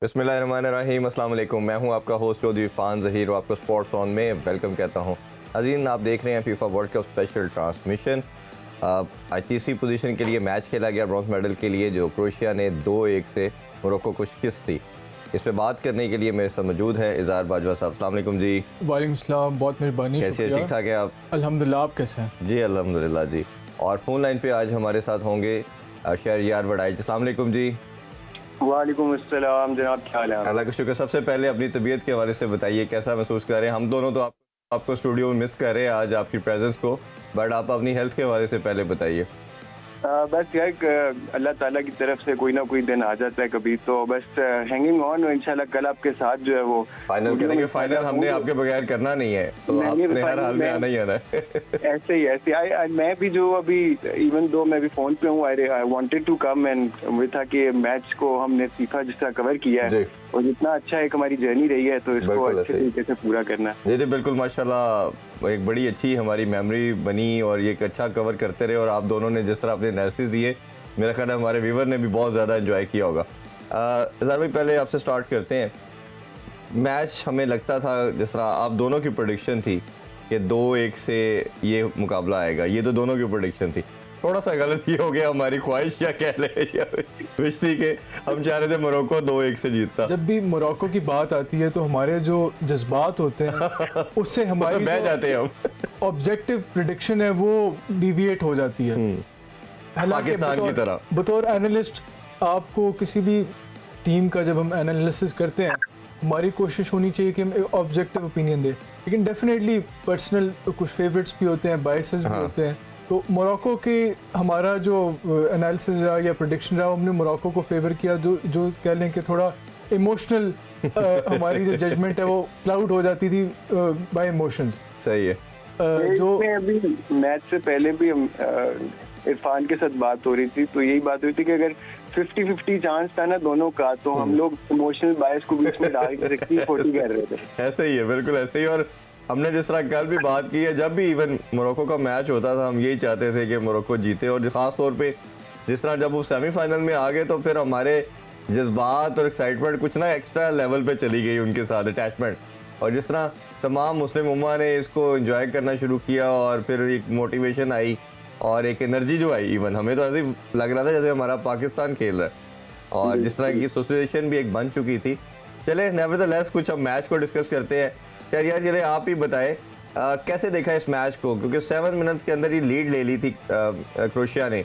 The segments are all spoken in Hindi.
बिस्मिल्लाहिर्रहमानिर्रहीम, अस्सलाम वालेकुम। मैं हूं आपका होस्ट चौधरी फ़ान ज़हीर और आपको स्पोर्ट्स ऑन में वेलकम कहता हूं। अजीन, आप देख रहे हैं FIFA world cup special transmission. आज तीसरी पोजीशन के लिए मैच खेला गया ब्रॉन्ज मेडल के लिए, जो क्रोएशिया ने 2-1 से मोरक्को को शिकस्त दी। इस पे बात करने के लिए मेरे साथ मौजूद है इज़हार बाजवा साहब। अस्सलाम वालेकुम जी। वालेकुम सलाम, बहुत मेहरबानी। कैसे हैं? ठीक ठाक है आप? अल्हम्दुलिल्लाह, आप कैसे हैं? जी अल्हम्दुलिल्लाह जी। और फ़ोन लाइन पे आज हमारे साथ होंगे शहरयार वड़ाइच। अस्सलाम वालेकुम जी। वालेकुम अस्सलाम जनाब, क्या हाल है? अल्लाह का शुक्र। सबसे पहले अपनी तबीयत के हवाले से बताइए, कैसा महसूस कर रहे हैं? हम दोनों तो आपको स्टूडियो में मिस कर रहे हैं आज, आपकी प्रेजेंस को, बट आप अपनी हेल्थ के हवाले से पहले बताइए। बस यार, अल्लाह ताला की तरफ से कोई ना कोई दिन आ जाता है कभी, तो बस हैंगिंग ऑन। इंशाल्लाह कल आपके साथ जो है वो फाइनल करेंगे। फाइनल हमने आपके बगैर करना नहीं है, तो आपने हर हाल में आना ही आना है। ऐसे ही मैं भी जो अभी इवन दो मैं भी फोन पे हूँ, I wanted to come and वो था कि मैच को हमने फीफा जिस तरह कवर किया है और जितना अच्छा एक हमारी जर्नी रही है, तो इसको अच्छे तरीके से पूरा करना है। जी बिल्कुल, माशाल्लाह एक बड़ी अच्छी हमारी मेमोरी बनी और ये एक अच्छा कवर करते रहे। और आप दोनों ने जिस तरह अपने एनालिसिस दिए, मेरा ख्याल है हमारे व्यूवर ने भी बहुत ज़्यादा एंजॉय किया होगा। इज़हार भाई, पहले आपसे स्टार्ट करते हैं। मैच हमें लगता था, जिस तरह आप दोनों की प्रेडिक्शन थी कि 2-1 से ये मुकाबला आएगा, ये तो दोनों की प्रेडिक्शन थी। थोड़ा सा गलत ये हो गया, हमारी ख्वाहिश या कह ले या विश थी कि हम चाह रहे थे मोरक्को 2-1 से जीतता। जब भी मोरक्को की बात आती है तो हमारे जो जज्बात होते हैं उससे हमारी बह जाते हैं हम। ऑब्जेक्टिव प्रेडिक्शन है वो डिविएट हो जाती है। पाकिस्तान की तरह बतौर एनालिस्ट, आपको किसी भी टीम का जब हम एनालिसिस करते हैं, हमारी कोशिश होनी चाहिए कि हम ऑब्जेक्टिव ओपिनियन दें, लेकिन डेफिनेटली पर्सनल कुछ फेवरेट्स भी होते हैं, बायसेस भी होते हैं। तो मोरक्को के हमारा जो एनालिसिस रहा या प्रेडिक्शन रहा, हमने मोरक्को को फेवर किया, जो कह लें कि थोड़ा इमोशनल हमारी जो जजमेंट है वो क्लाउड हो जाती थी बाय इमोशंस। सही है। जो अभी मैच से पहले भी हम इरफान के साथ बात हो रही थी, तो यही बात हुई थी कि अगर 50-50 चांस था ना दोनों का, तो हम लोग इमोशनल बायस को बीच में डाल के 60-40 कर रहे थे। ऐसे ही है, बिल्कुल ऐसे ही। और हमने जिस तरह कल भी बात की है, जब भी इवन मोरक्को का मैच होता था, हम यही चाहते थे कि मोरक्को जीते। और ख़ास तौर पे जिस तरह जब वो सेमीफाइनल में आ गए, तो फिर हमारे जज्बात और एक्साइटमेंट कुछ ना एक्स्ट्रा लेवल पे चली गई, उनके साथ अटैचमेंट। और जिस तरह तमाम मुस्लिम उम्मा ने इसको एंजॉय करना शुरू किया, और फिर एक मोटिवेशन आई और एक एनर्जी जो आई, इवन हमें तो ऐसे लग रहा था जैसे हमारा पाकिस्तान खेल रहा है, और जिस तरह की एसोसिएशन भी एक बन चुकी थी। चले नेवरदलेस कुछ हम मैच को डिस्कस करते हैं। यार चले आप ही बताएं, कैसे देखा इस मैच को, क्योंकि 7 मिनट के अंदर ही लीड ले ली थी क्रोएशिया ने,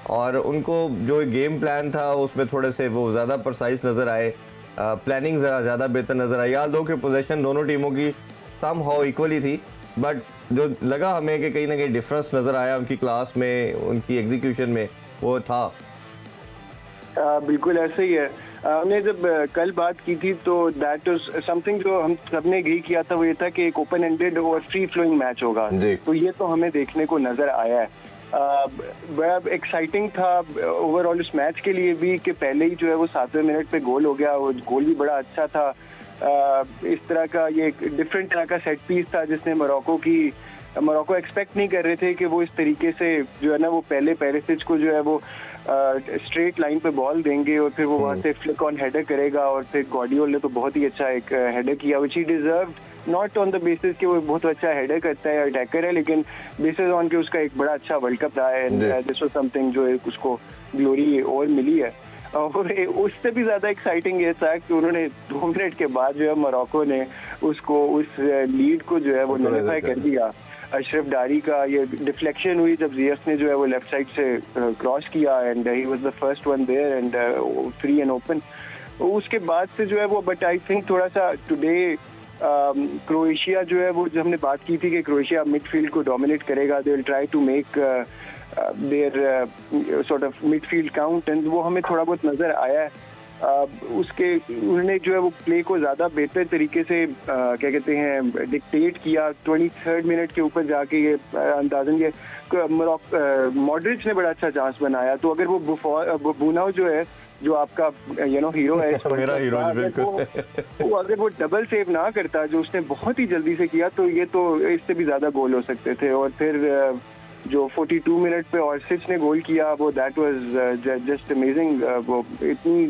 और उनको जो गेम प्लान था उसमें थोड़े से वो ज़्यादा परसाइज नज़र आए, प्लानिंग ज़्यादा बेहतर नज़र आई। यार दो के पोजीशन दोनों टीमों की सम हाउ इक्वली थी, बट जो लगा हमें कि कहीं ना कहीं डिफरेंस नज़र आया उनकी क्लास में, उनकी एग्जीक्यूशन में, वो था। बिल्कुल ऐसे ही है। हमने जब कल बात की थी तो दैट वाज समथिंग जो हम सबने एग्री किया था, वो ये था कि एक ओपन एंडेड और फ्री फ्लोइंग मैच होगा, तो ये तो हमें देखने को नजर आया है। बड़ा एक्साइटिंग था ओवरऑल इस मैच के लिए भी कि पहले ही जो है वो 7वें मिनट पे गोल हो गया, वो गोल भी बड़ा अच्छा था। इस तरह का ये डिफरेंट तरह का सेट पीस था जिसने मोरक्को एक्सपेक्ट नहीं कर रहे थे कि वो इस तरीके से जो है ना वो पहले पेरिसिच को जो है वो स्ट्रेट लाइन पे बॉल देंगे और फिर वो वहाँ से फ्लिक ऑन हेडर करेगा, और फिर गॉर्डियोल ने तो बहुत ही अच्छा एक हेडर किया, which he deserved, not on the basis कि वो बहुत अच्छा हेडर करता है, अटैकर है, लेकिन बेसिस ऑन के उसका एक बड़ा अच्छा वर्ल्ड कप रहा है, एंड दिस वाज समथिंग जो उसको ग्लोरी और मिली है। और उससे भी ज्यादा एक्साइटिंग ये था कि उन्होंने 2 मिनट के बाद जो है मोरक्को ने उसको उस लीड को जो है वो नलिफाई कर दिया। अशरफ डारी का ये डिफ्लेक्शन हुई जब जीएफ ने जो है वो लेफ्ट साइड से क्रॉस किया, and he was the first one there and free and open. उसके बाद से जो है वो, बट आई थिंक थोड़ा सा टुडे क्रोएशिया जो है वो, जो हमने बात की थी कि क्रोएशिया मिडफील्ड को डोमिनेट करेगा, they will try to make their sort of midfield count, and वो हमें थोड़ा बहुत नजर आया है। उसके उन्होंने जो है वो प्ले को ज़्यादा बेहतर तरीके से क्या कहते हैं डिक्टेट किया। 23rd मिनट के ऊपर जाके ये अंदाज़न ये मॉड्रिच ने बड़ा अच्छा चांस बनाया, तो अगर वो बुनाओ जो है जो आपका हीरो है मेरा हीरो, वो अगर वो डबल सेव ना करता जो उसने बहुत ही जल्दी से किया, तो ये तो इससे भी ज़्यादा गोल हो सकते थे। और फिर जो 42 मिनट पे ऑर्सिच ने गोल किया, वो दैट वाज जस्ट अमेजिंग। वो इतनी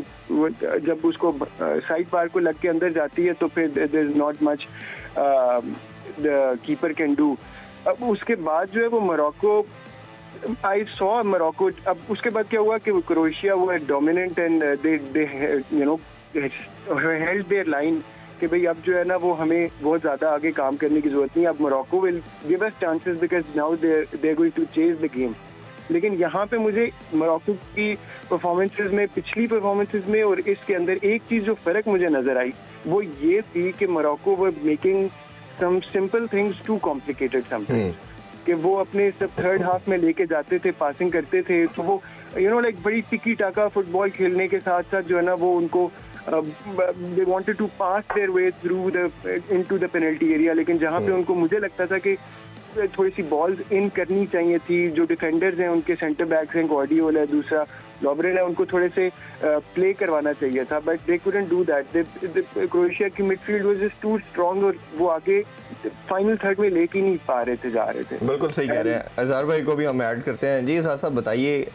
जब उसको साइड बार को लग के अंदर जाती है तो फिर there is not much the keeper can do. अब उसके बाद जो है वो मोरक्को, आई सॉ मोरक्को, अब उसके बाद क्या हुआ कि क्रोएशिया वो dominant and they you know held there line कि भाई अब जो है ना वो हमें बहुत ज़्यादा आगे काम करने की ज़रूरत नहीं, अब Morocco will give us chances because now they going to chase the game. लेकिन यहाँ पे मुझे मोरक्को की परफॉर्मेंसेस में, पिछली परफॉर्मेंसेस में और इसके अंदर एक चीज़ जो फ़र्क मुझे नज़र आई वो ये थी कि Morocco were making some simple things too complicated sometimes, कि वो अपने सब थर्ड हाफ में लेके जाते थे, पासिंग करते थे, तो वो यू नो लाइक बड़ी टिकी टाका फुटबॉल खेलने के साथ साथ जो है ना वो उनको they wanted to pass their way through into the penalty area, लेकिन जहाँ पे उनको मुझे लगता था कि थोड़ी सी बॉल्स इन करनी चाहिए थी। जो डिफेंडर्स हैं उनके सेंटर बैक्स हैं, गॉर्डियोला है, दूसरा लॉबरेन है, उनको थोड़े से प्ले करवाना चाहिए था, but they couldn't do that. Croatia की midfield was just too strong और वो आगे फाइनल थर्ड में लेके नहीं पा रहे थे, जा रहे थे। बिल्कुल सही कह रहे हैं। अजहर भाई को भी हम ऐड करते हैं। जी साहब बताइए,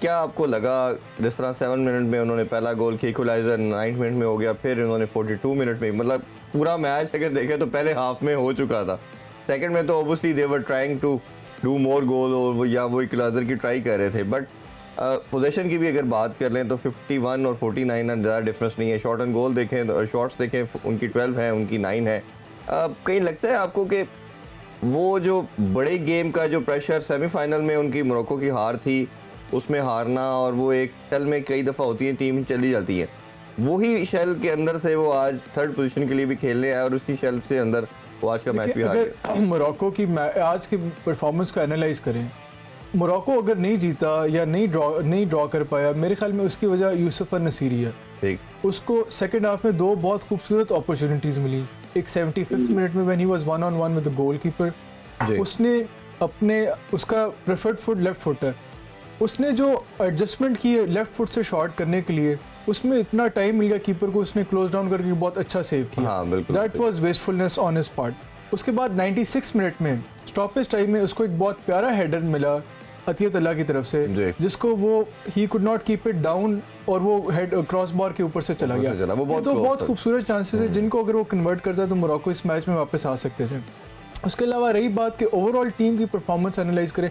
क्या आपको लगा जिस तरह 7 मिनट में उन्होंने पहला गोल किया, इक्वलाइजर 9 मिनट में हो गया, फिर उन्होंने 42 मिनट में, मतलब पूरा मैच अगर देखें तो पहले हाफ में हो चुका था। सेकंड में तो obviously they were trying to do more goal और वो इक्वलाइजर की ट्राई कर रहे थे, बट पोजीशन की भी अगर बात कर लें तो 51 और 49 ज़्यादा डिफरेंस नहीं है। शॉट एंड गोल देखें, शॉट्स देखें, उनकी 12 है, उनकी 9 है। कहीं लगता है आपको कि वो जो बड़े गेम का जो प्रेशर सेमीफाइनल में उनकी मोरक्को की हार थी, उसमें हारना, और वो एक शेल में कई दफ़ा होती है टीम चली जाती है, वही शेल के अंदर से वो आज थर्ड पोजीशन के लिए भी खेलने आए और उसी शेल से अंदर वो आज का मैच भी हार गए। अगर मोरक्को की आज की परफॉर्मेंस को एनालाइज करें, मोरक्को अगर नहीं जीता या नहीं ड्रॉ कर पाया, मेरे ख्याल में उसकी वजह यूसुफ नसीरी है। ठीक, उसको सेकंड हाफ में 2 बहुत खूबसूरत अपॉर्चुनिटीज़ मिली। एक 75th मिनट में when he was 1-on-1 with the goalkeeper, उसने अपने, उसका प्रेफर्ड फुट लेफ्ट फुट है, उसने जो एडजस्टमेंट की है लेफ्ट फुट से शॉट करने के लिए, उसमें इतना टाइम मिल गया कीपर को, उसने क्लोज डाउन करके बहुत अच्छा सेव किया। हाँ, बिल्कुल, that was wastefulness on his part. उसके बाद 96 मिनट में स्टॉपेज टाइम में उसको एक बहुत प्यारा हेडर मिला अतियत अल्लाह की तरफ से, जिसको वो ही could not keep it down और वो हेड क्रॉस बार के ऊपर से चला गया। वो तो बहुत खूबसूरत चांसेस है जिनको अगर वो कन्वर्ट करता तो मोरक्को इस मैच में वापस आ सकते थे। उसके अलावा रही बात कि ओवरऑल टीम की परफॉर्मेंस एनालाइज करें,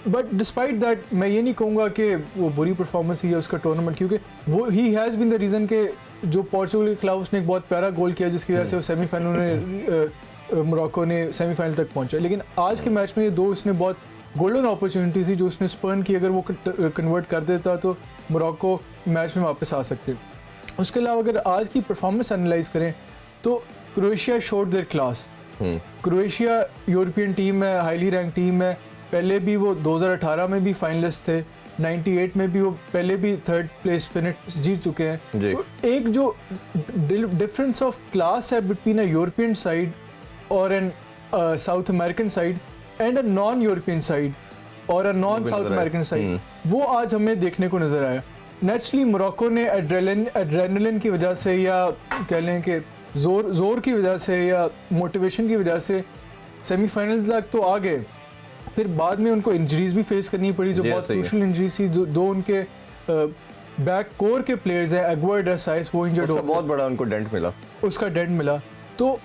बट डिस्पाइट दैट मैं ये नहीं कहूँगा कि वो बुरी परफॉर्मेंस थी उसका टूर्नामेंट, क्योंकि वो ही हैज़ बीन द रीज़न के जो पोर्चुगल के खिलाफ उसने एक बहुत प्यारा गोल किया जिसकी वजह से वो सेमीफाइनल में मोरक्को ने सेमीफाइनल तक पहुंचा। लेकिन आज के मैच में ये 2 उसने बहुत गोल्डन अपॉर्चुनिटी थी जो उसने स्पर्न की, अगर वो कन्वर्ट कर देता तो मोरक्को मैच में वापस आ सकते। उसके अलावा अगर आज की परफॉर्मेंस एनालाइज करें तो Croatia showed their class. Croatia European team है, हाईली रैंक टीम है, पहले भी वो 2018 में भी फाइनलिस्ट थे, 98 में भी वो पहले भी थर्ड प्लेस फिनिश जीत चुके हैं। तो एक जो डिफरेंस ऑफ क्लास है बिटवीन अ यूरोपियन साइड और an South American side and a non European side और a non South American side, वो आज हमें देखने को नज़र आया। नेचुरली मोरक्को ने एड्रेनलिन की वजह से या कह लें कि जोर की वजह से या मोटिवेशन की वजह से सेमीफाइनल तक तो आ गए, फिर बाद में उनको इंजरीज भी फेस करनी पड़ी जो बहुत क्रूशियल इंजरीज थी। 2 उनके बैक कोर के प्लेयर्स हैं, एग्वार्ड साइस, वो इंजर्ड हो गए, बहुत बड़ा उनको डेंट मिला, उसका डेंट मिला। तो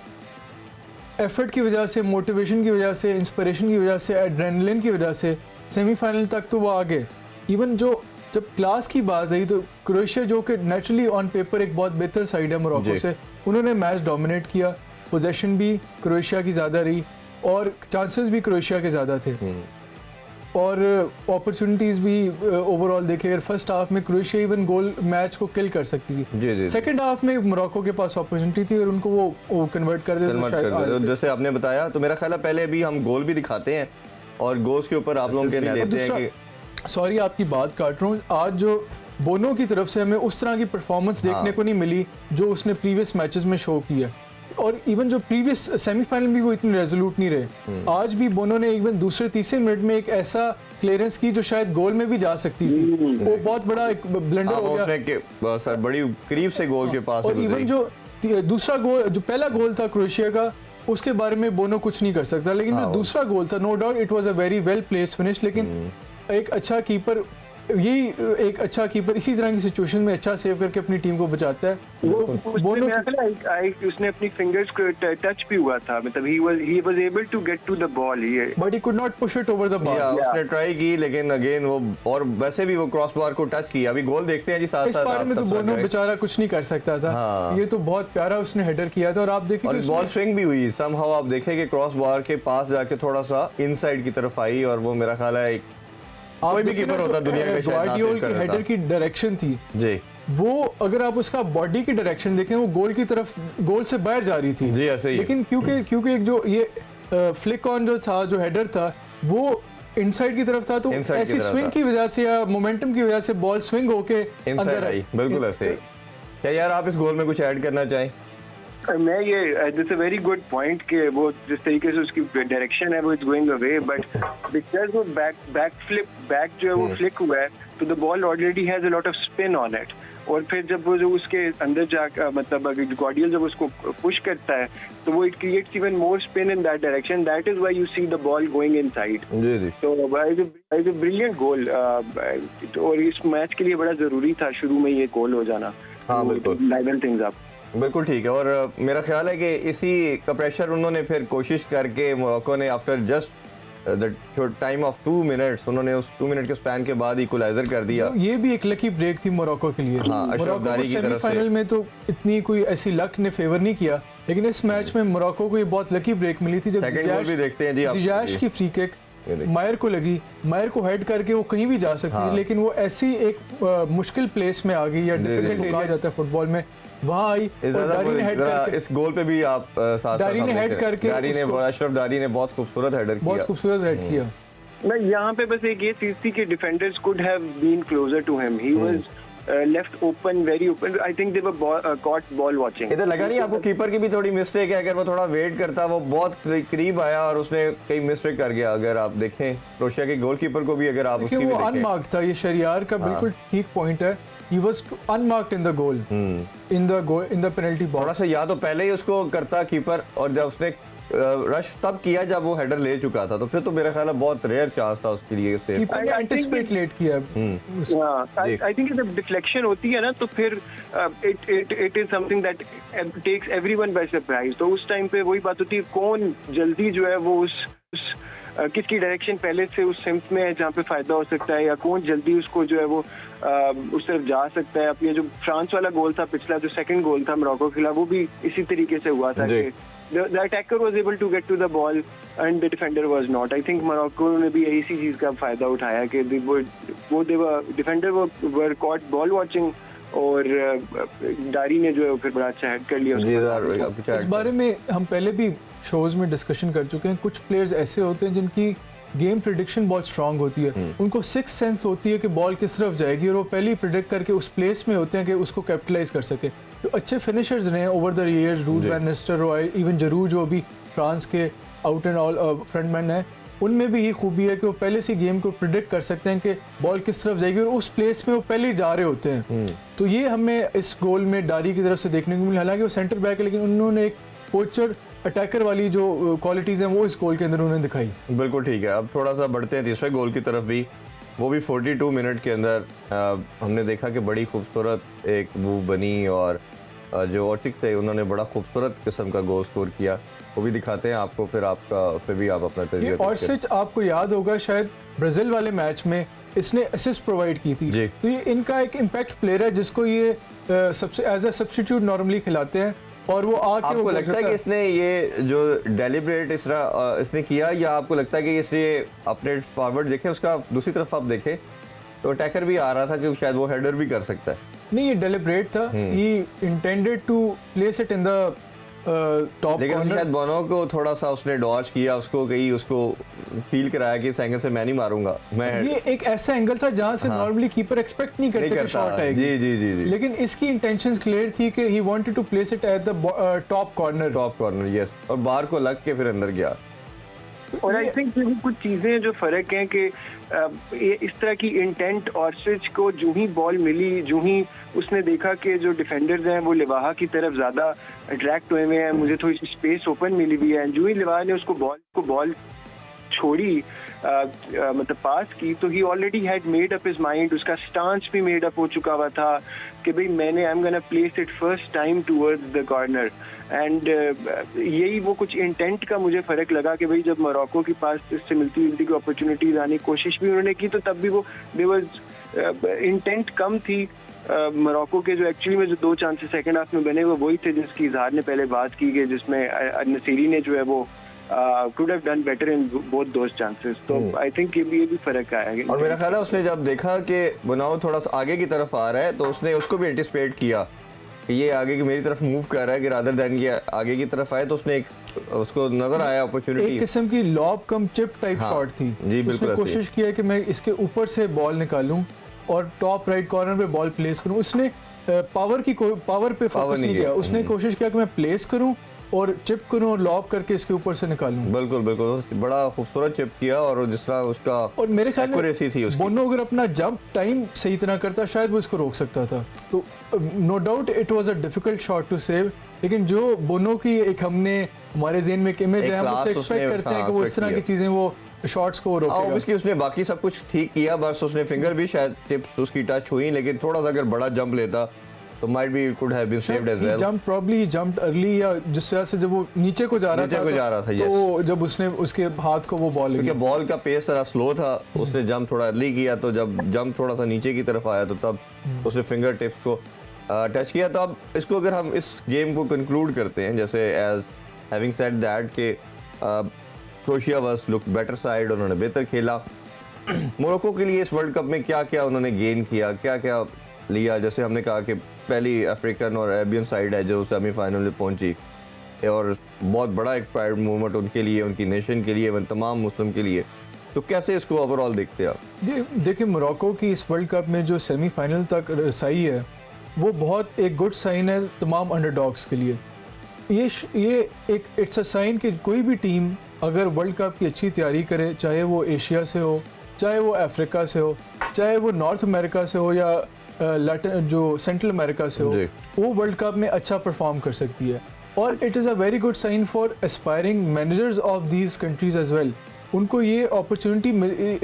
एफर्ट की वजह से, मोटिवेशन की वजह से, इंस्पिरेशन की वजह से, एड्रेनलिन की वजह से सेमीफाइनल तक तो वो आ गए। इवन जो जब क्लास की बात आई तो क्रोएशिया जो कि नेचुरली ऑन पेपर एक बहुत बेहतर साइड है मोरक्को से, उन्होंने मैच डोमिनेट किया, पोजेशन भी क्रोएशिया की ज़्यादा रही और चांसेस भी क्रोएशिया के ज़्यादा थे और अपॉर्चुनिटीज़ भी ओवरऑल देखे। अगर फर्स्ट हाफ में क्रोएशिया इवन गोल मैच को किल कर सकती थी, सेकंड हाफ में मोरक्को के पास अपॉर्चुनिटी थी और उनको वो कन्वर्ट कर देते। जैसे आपने बताया तो मेरा ख्याल है पहले भी हम गोल भी दिखाते हैं और गोल्स के ऊपर आप लोगों के लेते हैं कि सॉरी आपकी बात काट रहा हूँ, आज जो बोनो की तरफ से हमें उस तरह की परफॉर्मेंस देखने को नहीं मिली जो उसने प्रीवियस मैचेस में शो किया, और इवन जो प्रीवियस सेमीफाइनल भी वो इतने रेजोल्यूट नहीं रहे। आज भी बोनो ने इवन दूसरे तीसरे मिनट में एक ऐसा क्लियरेंस की जो शायद गोल में भी जा सकती थी, वो बहुत बड़ा एक ब्लंडर हो गया, सर बड़ी करीब से गोल के पास। और इवन जो दूसरा गोल, जो पहला गोल था क्रोएशिया का, उसके बारे में बोनो कुछ नहीं कर सकता, लेकिन जो दूसरा गोल था, no doubt it was a very well placed finish, लेकिन एक अच्छा कीपर इसी तरह की सिचुएशन में अच्छा सेव करके अपनी टीम को बचाता है। बोनो उसने अपनी फिंगर्स को टच भी हुआ था, मतलब he was able to get to the ball, but he could not push it over the bar। उसने ट्राई की, लेकिन अगेन वो, और वैसे भी वो क्रॉस बार को टच किया। अभी गोल देखते हैं जी साथ इस बारे में तो बोनो बेचारा कुछ नहीं कर सकता था। ये तो बहुत प्यारा उसने हेडर किया था, और आप देखिए और बॉल स्विंग भी हुई समहाउ, आप देखें कि क्रॉस बार के पास जाके थोड़ा सा इनसाइड की तरफ आई, और वो मेरा ख्याल है कोई भी कीपर होता दुनिया का गार्डियोल की हेडर की डायरेक्शन थी जी, वो अगर आप उसका बॉडी की डायरेक्शन देखें, वो गोल की तरफ, गोल से बाहर जा रही थी जी, ऐसे ही। लेकिन क्योंकि एक जो ये फ्लिक ऑन जो था, जो हेडर था, वो इनसाइड की तरफ था, तो ऐसी स्विंग की वजह से या मोमेंटम की वजह से बॉल स्विंग होके अंदर आई। बिल्कुल ऐसे। क्या यार आप इस गोल में कुछ ऐड करना चाहें? मैं ये this a very good point कि वो जिस तरीके से उसकी डायरेक्शन है वो it's going away, but because वो बैक जो है वो फ्लिक हुआ है, तो the ball already has a lot off spin on it, और फिर जब वो जो उसके अंदर जाकर, मतलब अगर गार्डियल जब उसको पुश करता है, तो वो it creates even more spin in that direction, that is why you see the ball going inside. जी जी, तो इज अ ब्रिलियंट गोल, और इस मैच के लिए बड़ा जरूरी था शुरू में ये गोल हो जाना। हाँ बिल्कुल, लाइवन थिंग्स अप, बिल्कुल ठीक है। और मेरा ख्याल है कि इसी का प्रेशर उन्होंने फिर कोशिश करके मोरक्को ने after just the time of 2 minutes, उन्होंने उस 2 मिनट के स्पैन के बाद इक्वलाइजर कर दिया। ये भी एक लकी ब्रेक थी मोरक्को के लिए। अशरफ दारी की तरफ से सेमीफाइनल में तो इतनी कोई ऐसी लक ने फेवर नहीं किया, लेकिन इस मैच में मोरक्को को ये बहुत लकी ब्रेक मिली थी। जब सेकंड गोल भी देखते हैं जी आप, जियाश की फ्री किक मायर को लगी, मायर को हेड करके वो कहीं भी जा सकती थी, लेकिन वो ऐसी एक मुश्किल प्लेस में आ गई, या डिफिकल्ट कहा जाता है फुटबॉल में, वहाँ आई और दारी ने हेड करके, इस गोल पे भी आप साथ दारी ने हेड करके, अशरफ दारी ने बहुत खूबसूरत हेडर किया, बहुत खूबसूरत हेड किया। मैं यहाँ पे बस एक ये चीज थी कि defenders could have been closer to him, he was left open, very open, I think they were caught ball watching. इधर लगा नहीं आपको कीपर की भी थोड़ी मिस्टेक है? अगर वो थोड़ा वेट करता, वो बहुत करीब आया और उसने कई मिस्टेक कर गया। अगर आप देखें क्रोएशिया के गोलकीपर को भी, अगर आप उसकी भी वो देखें, अनमार्क्ड था। ये शरियार का बिल्कुल ठीक पॉइंट है, he was unmarked in the goal, in the penalty box। थोड़ा सा या तो पहले ही उसको करता कीपर, और जब उसने रश तब किया जब वो हेडर ले चुका था, तो फिर तो मेरा ख्याल है बहुत रेयर चांस था उसके लिए सेव। कीपर ने एंटिसिपेट लेट किया। आई थिंक जब डिफ्लेक्शन होती है ना, तो फिर it is something that takes everyone by surprise. तो उस टाइम पे वही बात होती है, कौन जल्दी जो है वो उस किसकी डायरेक्शन पहले से उस सिम्स में है जहाँ पे फायदा हो सकता है, या कौन जल्दी उसको जो है वो उस तरफ जा सकता है। अब ये जो फ्रांस वाला गोल था पिछला, जो सेकंड गोल था मोरक्को के खिलाफ, वो भी इसी तरीके से हुआ था कि the attacker was able to get to the ball and the defender was not. I think Morocco ने भी इसी चीज का फायदा उठाया कि defender were caught ball watching, और दारी ने जो है फिर बड़ा अच्छा हेड कर लिया। इस बारे में हम पहले भी शोज में डिस्कशन कर चुके हैं। कुछ प्लेयर्स ऐसे होते हैं जिनकी गेम प्रिडिक्शन बहुत स्ट्रांग होती है, उनको सिक्स सेंस होती है कि बॉल किस तरफ जाएगी, और वो पहले ही प्रिडिक्ट करके उस प्लेस में होते हैं कि उसको कैपिटलाइज कर सके। तो अच्छे फिनिशर्स रहे over the years, Ruud van Nistelrooy, even जरूर जो अभी फ्रांस के आउट एंड ऑल फ्रंटमैन है, उनमें भी ये खूबी है कि वो पहले से गेम को प्रिडिक्ट कर सकते हैं कि बॉल किस तरफ जाएगी, और उस प्लेस में वो पहले ही जा रहे होते हैं। तो ये हमें इस गोल में दारी की तरफ से देखने को मिला। हालांकि वो सेंटर बैक है, लेकिन उन्होंने एक पोचर अटैकर वाली जो क्वालिटीज़ हैं वो इस गोल के अंदर उन्होंने दिखाई। बिल्कुल ठीक है। अब थोड़ा सा बढ़ते हैं तीसरे गोल की तरफ भी। वो भी 42 मिनट के अंदर हमने देखा कि बड़ी खूबसूरत एक मूव बनी, और जो ऑटिक थे उन्होंने बड़ा खूबसूरत किस्म का गोल स्कोर किया। वो भी दिखाते हैं आपको, फिर आपका उस पर भी आप अपना तजुर्बा। और सच आपको याद होगा शायद ब्राज़ील वाले मैच में इसने असिस्ट प्रोवाइड की थी, तो ये इनका एक इम्पैक्ट प्लेयर है जिसको ये सबसे एज अ सब्स्टिट्यूट नॉर्मली खिलाते हैं, और वो आके आपको लगता है कि इसने ये जो डेलिब्रेट इसने किया, या आपको लगता है कि इसलिए अपने फॉरवर्ड देखें, उसका दूसरी तरफ आप देखें तो अटैकर भी आ रहा था कि शायद वो हेडर भी कर सकता है? नहीं, ये डेलिब्रेट था। He intended to place it in the top, लेकिन शायद बोनो को थोड़ा सा उसने डॉज किया, उसको कहीं उसको फील कराया कि इस एंगल से मैं नहीं मारूंगा। ये एक ऐसा एंगल था जहां से नॉर्मली कीपर एक्सपेक्ट नहीं करते कि शॉट आएगी। जी जी जी जी। लेकिन इसकी इंटेंशंस क्लियर थी कि he wanted to place it at the top corner. Yes, और बार को लग के फिर अंदर गया। और आई थिंक कुछ चीजें जो फर्क हैं कि ये इस तरह की इंटेंट और स्विच को जो ही बॉल मिली, जो ही उसने देखा कि जो डिफेंडर्स हैं वो लिवाहा की तरफ ज्यादा अट्रैक्ट हुए हैं, मुझे थोड़ी सी स्पेस ओपन मिली हुई है, जो ही लिवाहा ने उसको बॉल छोड़ी मतलब पास की, तो he already had made up his mind, उसका स्टांस भी मेड अप हो चुका हुआ था कि भाई मैंने I am gonna place it first time towards the corner. And यही वो कुछ इंटेंट का मुझे फर्क लगा कि भाई जब मोरक्को के पास इससे मिलती जुलती कोई अपॉर्चुनिटीज आने की कोशिश भी उन्होंने की, तो तब भी वो देयर वाज इंटेंट कम थी मोरक्को के। जो एक्चुअली में जो 2 चांसेस सेकंड हाफ में बने वो वही थे जिसकी इजहार ने पहले बात की कि जिसमें नसीरी ने जो है वो could have done better in both those chances. तो I think ये भी फर्क आया। और मेरा ख्याल है उसने जब देखा कि बनाओ थोड़ा सा आगे की तरफ आ रहा है तो उसने उसको भी एंटिसिपेट किया कि ये आगे की मेरी तरफ मूव कर रहा है कि रादर देन ये आगे की तरफ आए, तो उसने उसको नजर आया अपॉर्चुनिटी, एक किस्म की लॉब कम चिप टाइप शॉट थी। जी बिल्कुल। उसने कोशिश किया कि मैं इसके ऊपर से बॉल निकालूं और टॉप राइट कॉर्नर पे बॉल प्लेस करूं। उसने पावर पे फोकस नहीं किया, उसने कोशिश किया कि मैं प्लेस करूं और चिप करूं और लॉब करके इसके ऊपर से निकालूं। बिल्कुल बिल्कुल, बड़ा खूबसूरत चिप किया और जिस तरह उसका और मेरे ख्याल में एक्यूरेसी थी उसकी। बोनो अगर अपना जंप टाइम सही तरह करता शायद वो इसको रोक सकता था। तो no doubt it was a difficult shot to save, लेकिन जो बोनो की एक हमने हमारे ज़हन में एक इमेज है, हम उससे एक्सपेक्ट करते हैं कि वो इस तरह की चीज़ें वो शॉट्स को रोकेगा। ऑब्वियसली उसने बाकी सब कुछ ठीक किया, बस उसने फिंगर भी शायद टिप्स उसकी टच हुई, लेकिन थोड़ा सा अगर बड़ा जंप लेता तो might be could have been saved as well. Jump probably jumped early, या जिस तरह से जब वो नीचे को जा रहा था तो जब उसने उसके हाथ को वो बॉल क्योंकि बॉल का पेस थोड़ा स्लो था, उसने जंप थोड़ा अर्ली किया, तो जब जंप थोड़ा सा नीचे की तरफ आया तो तब उसने फिंगर टिप्स को टच किया। तो अब इसको अगर हम इस गेम को कंक्लूड करते हैं, जैसे एज हैविंग सेड दैट के Croatia was look better side, उन्होंने बेहतर खेला। मोरक्को के लिए इस वर्ल्ड कप में क्या क्या उन्होंने गेन किया, क्या क्या लिया? जैसे हमने कहा कि पहली अफ्रीकन और अरेबियन साइड है जो सेमीफाइनल में पहुंची, और बहुत बड़ा एक प्राइड मूवमेंट उनके लिए, उनकी नेशन के लिए, तमाम मुस्लिम के लिए। तो कैसे इसको ओवरऑल देखते हैं आप? देखिए मोरक्को की इस वर्ल्ड कप में जो सेमीफाइनल तक रसाई है वो बहुत एक गुड साइन है तमाम अंडरडॉग्स के लिए। ये एक इट्स अ साइन कि कोई भी टीम अगर वर्ल्ड कप की अच्छी तैयारी करे, चाहे वो एशिया से हो, चाहे वो अफ्रीका से हो, चाहे वो नॉर्थ अमेरिका से हो या लैटिन जो सेंट्रल अमेरिका से हो, वो वर्ल्ड कप में अच्छा परफॉर्म कर सकती है। और it is a very good sign for aspiring managers of these countries as well. उनको ये opportunity,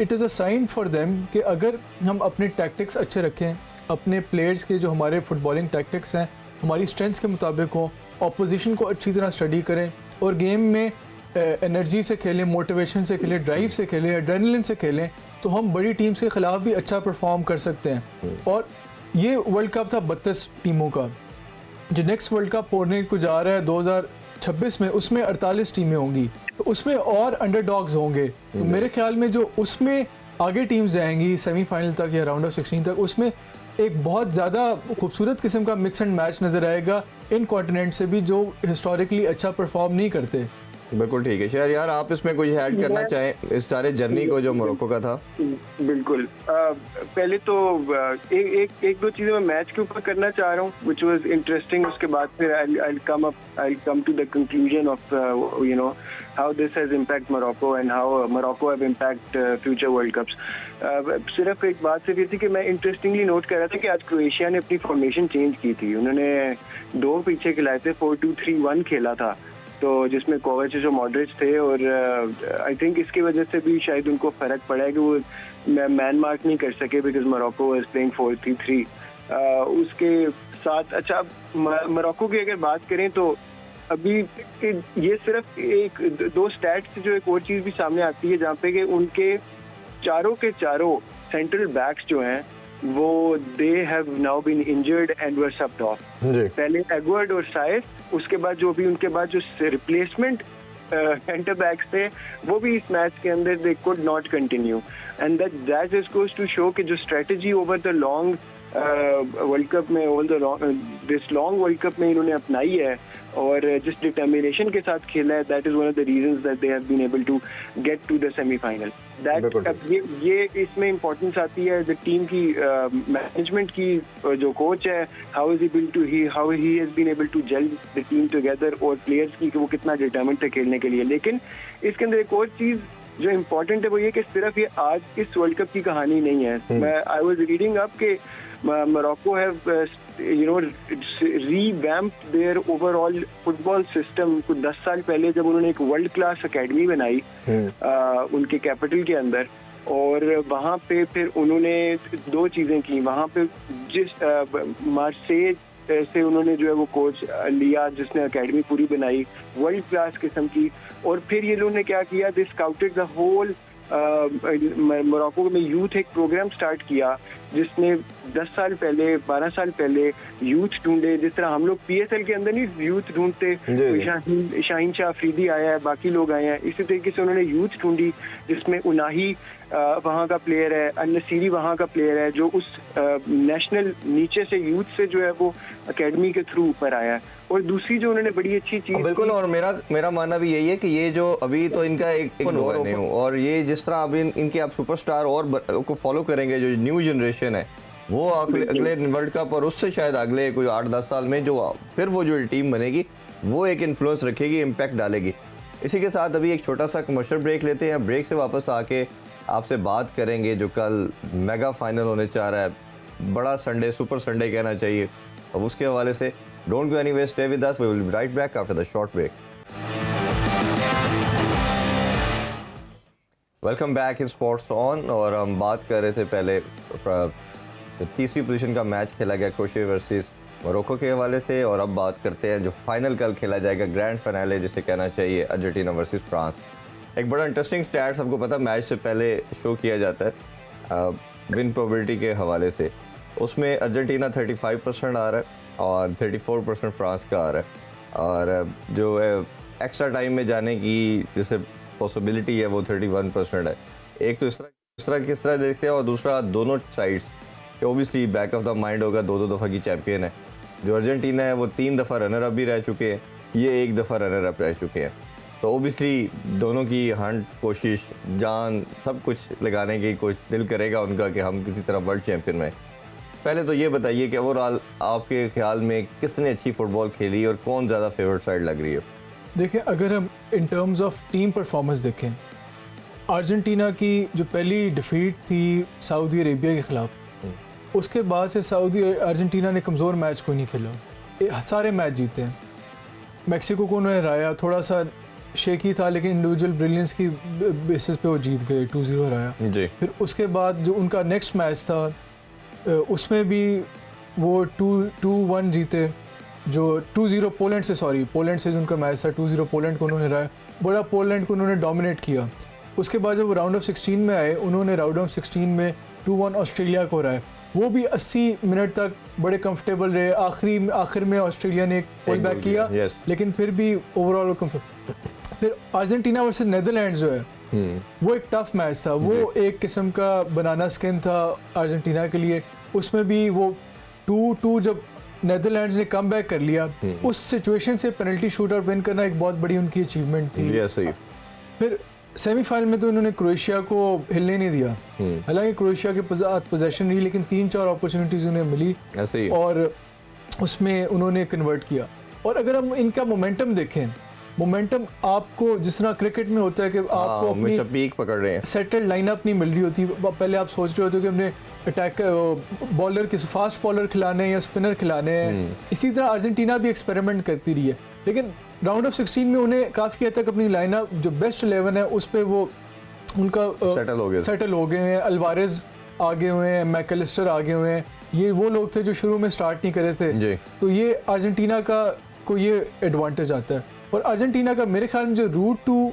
it is a sign for them कि अगर हम अपने टैक्टिक्स अच्छे रखें, अपने प्लेयर्स के जो हमारे फुटबॉलिंग टैक्टिक्स हैं हमारी स्ट्रेंथ्स के मुताबिक हों, ऑपोजिशन को अच्छी तरह स्टडी करें और गेम में एनर्जी से खेलें, मोटिवेशन से खेलें, ड्राइव से खेलें, एड्रेनलिन से खेलें, तो हम बड़ी टीम्स के ख़िलाफ़ भी अच्छा परफॉर्म कर सकते हैं। और ये वर्ल्ड कप था 32 टीमों का। जो नेक्स्ट वर्ल्ड कप होने को जा रहा है 2026 में, उसमें 48 टीमें होंगी, तो उसमें और अंडरडॉग्स होंगे। तो मेरे ख्याल में जो उसमें आगे टीम्स जाएंगी सेमीफाइनल तक या राउंड ऑफ 16 तक, उसमें एक बहुत ज़्यादा खूबसूरत किस्म का मिक्स एंड मैच नज़र आएगा इन कॉन्टिनेंट से भी जो हिस्टोरिकली अच्छा परफॉर्म नहीं करते। बिल्कुल ठीक है शेर, यार आप इसमें कुछ ऐड करना चाहें इस सारे जर्नी को जो मोरक्को का था? बिल्कुल, पहले तो एक दो चीजें मैं मैच के ऊपर करना चाह रहा हूँ व्हिच वाज इंटरेस्टिंग। उसके बाद फिर I come to the conclusion of you know how this has impact Morocco and how Morocco have impact future world cups. सिर्फ एक बात सिर्फ ये थी कि मैं इंटरेस्टिंगली नोट कर रहा था कि आज क्रोएशिया ने अपनी फॉर्मेशन चेंज की थी। उन्होंने 2 पीछे खिलाए थे, 4-2-3-1 खेला था, तो जिसमें कोवाचिच और मॉड्रिच थे। और आई थिंक इसकी वजह से भी शायद उनको फर्क पड़ा है कि वो मैन मार्क नहीं कर सके बिकॉज मोरक्को वाज प्लेइंग 4-3-3। उसके साथ अच्छा मोरक्को की अगर बात करें तो अभी ये सिर्फ 1-2 स्टैट्स जो एक और चीज़ भी सामने आती है जहाँ पे कि उनके चारों के चारों सेंट्रल बैक्स जो हैं वो they have now been injured and were subbed off. पहले एडवर्ड और साइस, उसके बाद जो भी उनके बाद जो रिप्लेसमेंट सेंटर बैक्स थे वो भी इस मैच के अंदर they could not continue and that just goes to show कि जो strategy over the long World Cup में दिस लॉन्ग वर्ल्ड कप में इन्होंने अपनाई है और जिस डिटर्मिनेशन के साथ खेला है, that is one of the reasons that they have been able to get to the semifinal. दैट ये इसमें इम्पोर्टेंस आती है द टीम की मैनेजमेंट की, जो कोच है how he has been able to gel the team together, और प्लेयर्स की कि वो कितना डिटर्मिन्ड थे खेलने के लिए। लेकिन इसके अंदर एक और चीज जो इम्पोर्टेंट है वो ये कि सिर्फ ये आज इस वर्ल्ड कप की कहानी नहीं है। मैं आई वाज रीडिंग अप के Morocco have revamped their overall football system। कुछ 10 साल पहले जब उन्होंने एक वर्ल्ड क्लास एकेडमी बनाई उनके कैपिटल के अंदर, और वहाँ पे फिर उन्होंने दो चीज़ें की। वहाँ पे जिस मार्सेई से उन्होंने जो है वो कोच लिया जिसने एकेडमी पूरी बनाई वर्ल्ड क्लास किस्म की, और फिर ये लोगों ने क्या किया, दे स्काउटेड द होल मोरक्को में यूथ एक प्रोग्राम स्टार्ट किया जिसने 10 साल पहले 12 साल पहले यूथ ढूंढे। जिस तरह हम लोग PSL के अंदर नहीं यूथ ढूंढते, शाहीन शाह अफरीदी आया है, बाकी लोग आए हैं, इसी तरीके से उन्होंने यूथ ढूंढी जिसमें उनाही वहाँ का प्लेयर है, अन-नसीरी वहाँ का प्लेयर है जो उस नेशनल नीचे से यूथ से जो है वो एकेडमी के थ्रू ऊपर आया है। और दूसरी जो उन्होंने बड़ी अच्छी चीज बिल्कुल, और मेरा मानना भी यही है कि ये जो अभी तो इनका एक दौर नहीं हो, और ये जिस तरह अभी इनके आप सुपरस्टार और को फॉलो करेंगे, जो न्यू जनरेशन है वो अगले वर्ल्ड कप और उससे शायद अगले कोई 8-10 साल में जो फिर वो जो टीम बनेगी वो एक इन्फ्लुएंस रखेगी, इम्पैक्ट डालेगी। इसी के साथ अभी एक छोटा सा कमर्शियल ब्रेक लेते हैं। ब्रेक से वापस आके आपसे बात करेंगे जो कल मेगा फाइनल होने जा रहा है, बड़ा संडे, सुपर संडे कहना चाहिए। अब उसके हवाले से don't go anywhere, stay with us, we will be right back after the short break. Welcome back in Sports On. और हम बात कर रहे थे पहले तीसरी पोजीशन का मैच खेला गया क्रोएशिया वर्सेस मोरक्को के हवाले से, और अब बात करते हैं जो फाइनल कल खेला जाएगा, ग्रैंड फाइनल जिसे कहना चाहिए, अर्जेंटीना वर्सेस फ्रांस। एक बड़ा इंटरेस्टिंग स्टैट सबको पता मैच से पहले शो किया जाता है विन प्रोबेबिलिटी के हवाले से। उसमें अर्जेंटीना 35% आ रहा है और 34% फ्रांस का आ रहा है, और जो एक्स्ट्रा टाइम में जाने की जैसे पॉसिबिलिटी है वो 31% है। एक तो इस तरह देखते हैं, और दूसरा दोनों sides obviously back of the mind होगा, दो दफ़ा की चैंपियन है। जो अर्जेंटीना है वो 3 दफ़ा रनर अप भी रह चुके हैं, ये 1 दफ़ा रनर अप रह चुके हैं। तो ओबियसली दोनों की हंट, कोशिश, जान, सब कुछ लगाने की दिल करेगा उनका कि हम किसी तरह वर्ल्ड चैंपियन में। पहले तो ये बताइए कि ओवरऑल आपके ख्याल में किसने अच्छी फुटबॉल खेली और कौन ज़्यादा फेवरेट साइड लग रही है? देखिए, अगर हम in terms of team performance देखें, अर्जेंटीना की जो पहली डिफीट थी सऊदी अरेबिया के ख़िलाफ़, उसके बाद से अर्जेंटीना ने कमज़ोर मैच कोई नहीं खेला, सारे मैच जीते हैं। मैक्सिको को उन्होंने हराया, थोड़ा सा शेकी था लेकिन इंडिविजुअल ब्रिलियंस की बेसिस पे वो जीत गए, 2-0 हराया जी। फिर उसके बाद जो उनका नेक्स्ट मैच था उसमें भी वो 2-1 जीते, जो 2-0 पोलैंड से जो उनका मैच था, 2-0 पोलैंड को उन्होंने हराया, बड़ा पोलैंड को उन्होंने डोमिनेट किया। उसके बाद जब वो राउंड ऑफ 16 में आए, उन्होंने राउंड ऑफ 16 में 2-1 ऑस्ट्रेलिया को हराया, वो भी 80 मिनट तक बड़े कंफर्टेबल रहे। आखिर में ऑस्ट्रेलिया ने एक पुल बैक किया, लेकिन फिर भी ओवरऑल फिर अर्जेंटीना वर्सेस नेदरलैंड्स जो है वो एक टफ मैच था, वो एक किस्म का बनाना स्किन था अर्जेंटीना के लिए। उसमें भी वो 2-2 जब नेदरलैंड्स ने कम बैक कर लिया, उस सिचुएशन से पेनल्टी शूटआउट विन करना एक बहुत बड़ी उनकी अचीवमेंट थी। फिर सेमीफाइनल में तो इन्होंने क्रोएशिया को हिलने नहीं दिया, हालांकि क्रोएशिया के पोजेशन रही लेकिन 3-4 अपॉर्चुनिटीज उन्हें मिली और उसमें उन्होंने कन्वर्ट किया। और अगर हम इनका मोमेंटम देखें, मोमेंटम आपको जिस तरह क्रिकेट में होता है कि आपको अपनी पीक पकड़ रहे हैं, सेटल्ड लाइनअप नहीं मिल रही होती। पहले आप सोच रहे होते हो कि हमने अटैक बॉलर किस फास्ट बॉलर खिलाने हैं या स्पिनर खिलाने हैं। इसी तरह अर्जेंटीना भी एक्सपेरिमेंट करती रही है, लेकिन राउंड ऑफ 16 में उन्हें काफ़ी हद तक अपनी लाइनअप जो बेस्ट 11 है उस पर वो उनका सेटल हो गए हैं। अल्वारेज आगे हुए हैं, मैकलिस्टर आगे हुए हैं, ये वो लोग थे जो शुरू में स्टार्ट नहीं करे थे। तो ये अर्जेंटीना का को ये एडवांटेज आता है। और अर्जेंटीना का मेरे ख्याल में जो रूट टू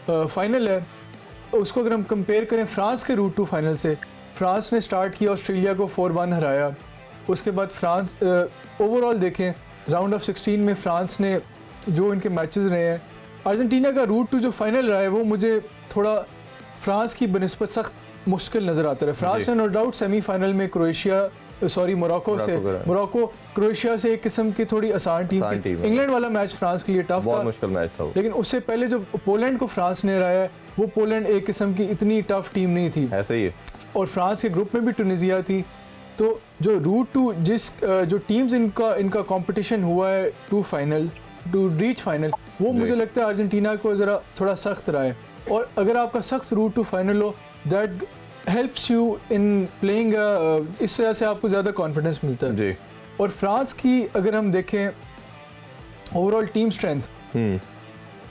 फाइनल है उसको अगर हम कंपेयर करें फ्रांस के रूट टू फाइनल से, फ्रांस ने स्टार्ट किया, ऑस्ट्रेलिया को 4-1 हराया। उसके बाद फ्रांस ओवरऑल देखें राउंड ऑफ 16 में फ्रांस ने जो इनके मैचेस रहे हैं, अर्जेंटीना का रूट टू जो फाइनल रहा है वो मुझे थोड़ा फ्रांस की बनिस्बत सख्त मुश्किल नज़र आता है। फ्रांस ने नो डाउट सेमीफाइनल में क्रोएशिया सॉरी मोरक्को से, मोरक्को क्रोएशिया से एक किस्म की थोड़ी आसान टीम थी। इंग्लैंड वाला मैच फ्रांस के लिए टफ था, बहुत मुश्किल मैच था। लेकिन उससे पहले जो पोलैंड को फ्रांस ने हराया है, वो पोलैंड एक किस्म की इतनी टफ टीम नहीं थी। ऐसा ही है। और फ्रांस के ग्रुप में भी टूनिसिया थी। तो जो रूट टू जो टीम्स इनका कंपटीशन हुआ है टू रीच फाइनल, वो मुझे लगता है अर्जेंटीना को ज़रा थोड़ा सख्त रहा है। और अगर आपका सख्त रूट टू फाइनल हो, that helps you in playing, इस वजह से आपको ज़्यादा कॉन्फिडेंस मिलता है जी। और फ्रांस की अगर हम देखें ओवरऑल टीम स्ट्रेंथ,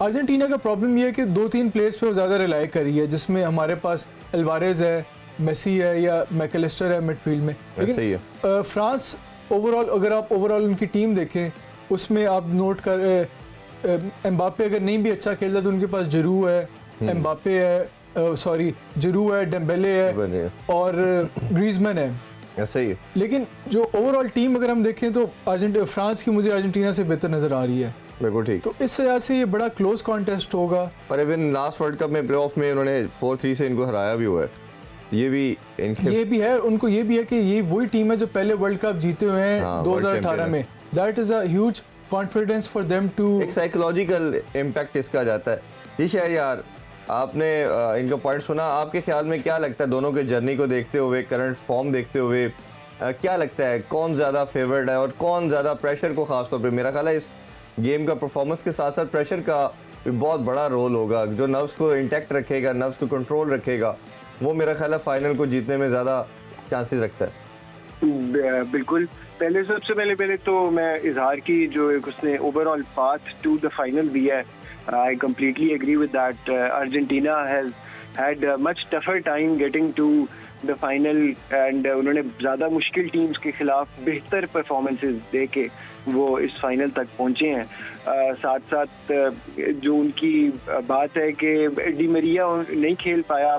अर्जेंटीना का प्रॉब्लम ये है कि 2-3 प्लेयर्स पे वो ज़्यादा रिलाई कर रही है, जिसमें हमारे पास अल्वारेज है, मेसी है या मैकलिस्टर है मिडफील्ड में। लेकिन फ्रांस ओवरऑल, अगर आप ओवरऑल उनकी टीम देखें, उसमें आप नोट कर एम्बापे अगर नहीं भी अच्छा खेलता तो उनके पास जरू है, एम्बापे है, जरू है, डेम्बेले है और ग्रीजमैन है। ऐसा ही है। लेकिन जो ओवरऑल टीम अगर हम देखें तो फ्रांस की मुझे अर्जेंटीना से बेहतर नज़र आ रही है। बिल्कुल ठीक। तो इस वजह से ये बड़ा क्लोज कॉन्टेस्ट होगा। पर इवन लास्ट वर्ल्ड कप में प्लेऑफ में उन्होंने 4-3 से इनको हराया भी हुआ है। ये भी है, उनको ये भी है कि ये वही टीम है जो पहले वर्ल्ड कप जीते हुए हैं 2018 में। That is a huge confidence for them too, एक साइकोलॉजिकल इम्पैक्ट इसका जाता है। ये शायद यार आपने इनका पॉइंट सुना, आपके ख्याल में क्या लगता है दोनों के जर्नी को देखते हुए, करंट फॉर्म देखते हुए क्या लगता है कौन ज़्यादा फेवरेट है और कौन ज़्यादा प्रेशर को खासतौर पे, मेरा ख्याल है इस गेम का परफॉर्मेंस के साथ साथ प्रेशर का भी बहुत बड़ा रोल होगा। जो नर्व्स को इंटैक्ट रखेगा, नर्व्स को कंट्रोल रखेगा, वो मेरा ख्याल है फाइनल को जीतने में ज़्यादा चांसेस रखता है। बिल्कुल। सबसे पहले तो मैं इजहार की जो एक उसने overall path to the final दिया है, I completely agree with that. Argentina has had a much tougher time getting to the final and उन्होंने ज़्यादा मुश्किल टीम्स के खिलाफ बेहतर परफॉर्मेंसेस दे के वो इस फाइनल तक पहुँचे हैं। साथ साथ जो उनकी बात है कि डी मरिया नहीं खेल पाया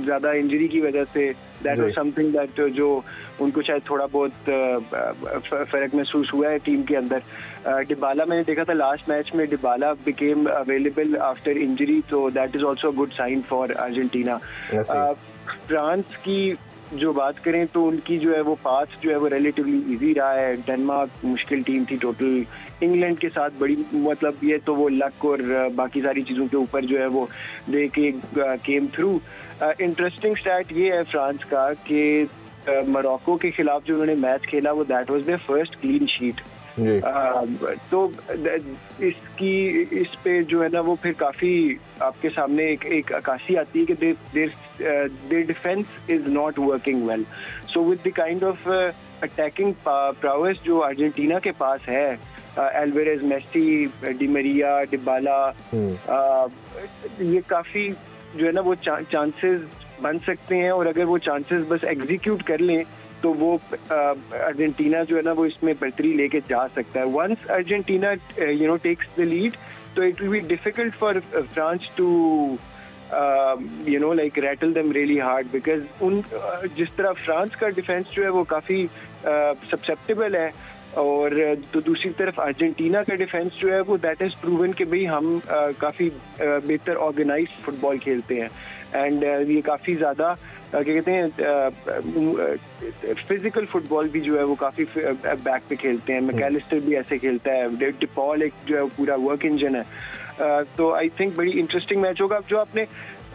ज़्यादा इंजरी की वजह से, दैट वाज समथिंग दैट जो उनको शायद थोड़ा बहुत फ़र्क महसूस हुआ है टीम के अंदर। डिबाला मैंने देखा था लास्ट मैच में, Dybala became available after injury, तो that is also a good sign for Argentina. France की जो बात करें तो उनकी जो है वो पास जो है वो रिलेटिवली इजी रहा है। डेनमार्क मुश्किल टीम थी टोटल, इंग्लैंड के साथ बड़ी मतलब ये तो वो लक और बाकी सारी चीज़ों के ऊपर जो है वो दे के केम थ्रू। इंटरेस्टिंग स्टैट ये है फ्रांस का कि मोरक्को के खिलाफ जो उन्होंने मैच खेला वो that was their first clean sheet. तो इस पे जो है ना वो फिर काफ़ी आपके सामने एक अक्कासी आती है कि there defence is not working well. So with the kind of attacking प्राउस जो अर्जेंटीना के पास है, एल्वेरेज, मेसी, डी मरिया, डिबाला, ये काफ़ी जो है ना वो चांसेस बन सकते हैं और अगर वो चांसेस बस एग्जीक्यूट कर लें तो वो अर्जेंटीना जो है ना वो इसमें बढ़तरी लेके जा सकता है। Once Argentina takes the lead तो it will be difficult for France to like rattle them really hard, because जिस तरह फ्रांस का डिफेंस जो है वो काफ़ी सब्सेप्टेबल है और तो दूसरी तरफ अर्जेंटीना का डिफेंस जो है वो दैट इज़ प्रूवन कि भाई हम काफ़ी बेहतर ऑर्गेनाइज्ड फुटबॉल खेलते हैं एंड ये काफ़ी ज़्यादा क्या कहते हैं फिजिकल फुटबॉल भी जो है वो काफ़ी बैक पे खेलते हैं। मैकलिस्टर भी ऐसे खेलता है, डिपॉल एक जो है पूरा वर्क इंजन है। तो आई थिंक बड़ी इंटरेस्टिंग मैच होगा। जो आपने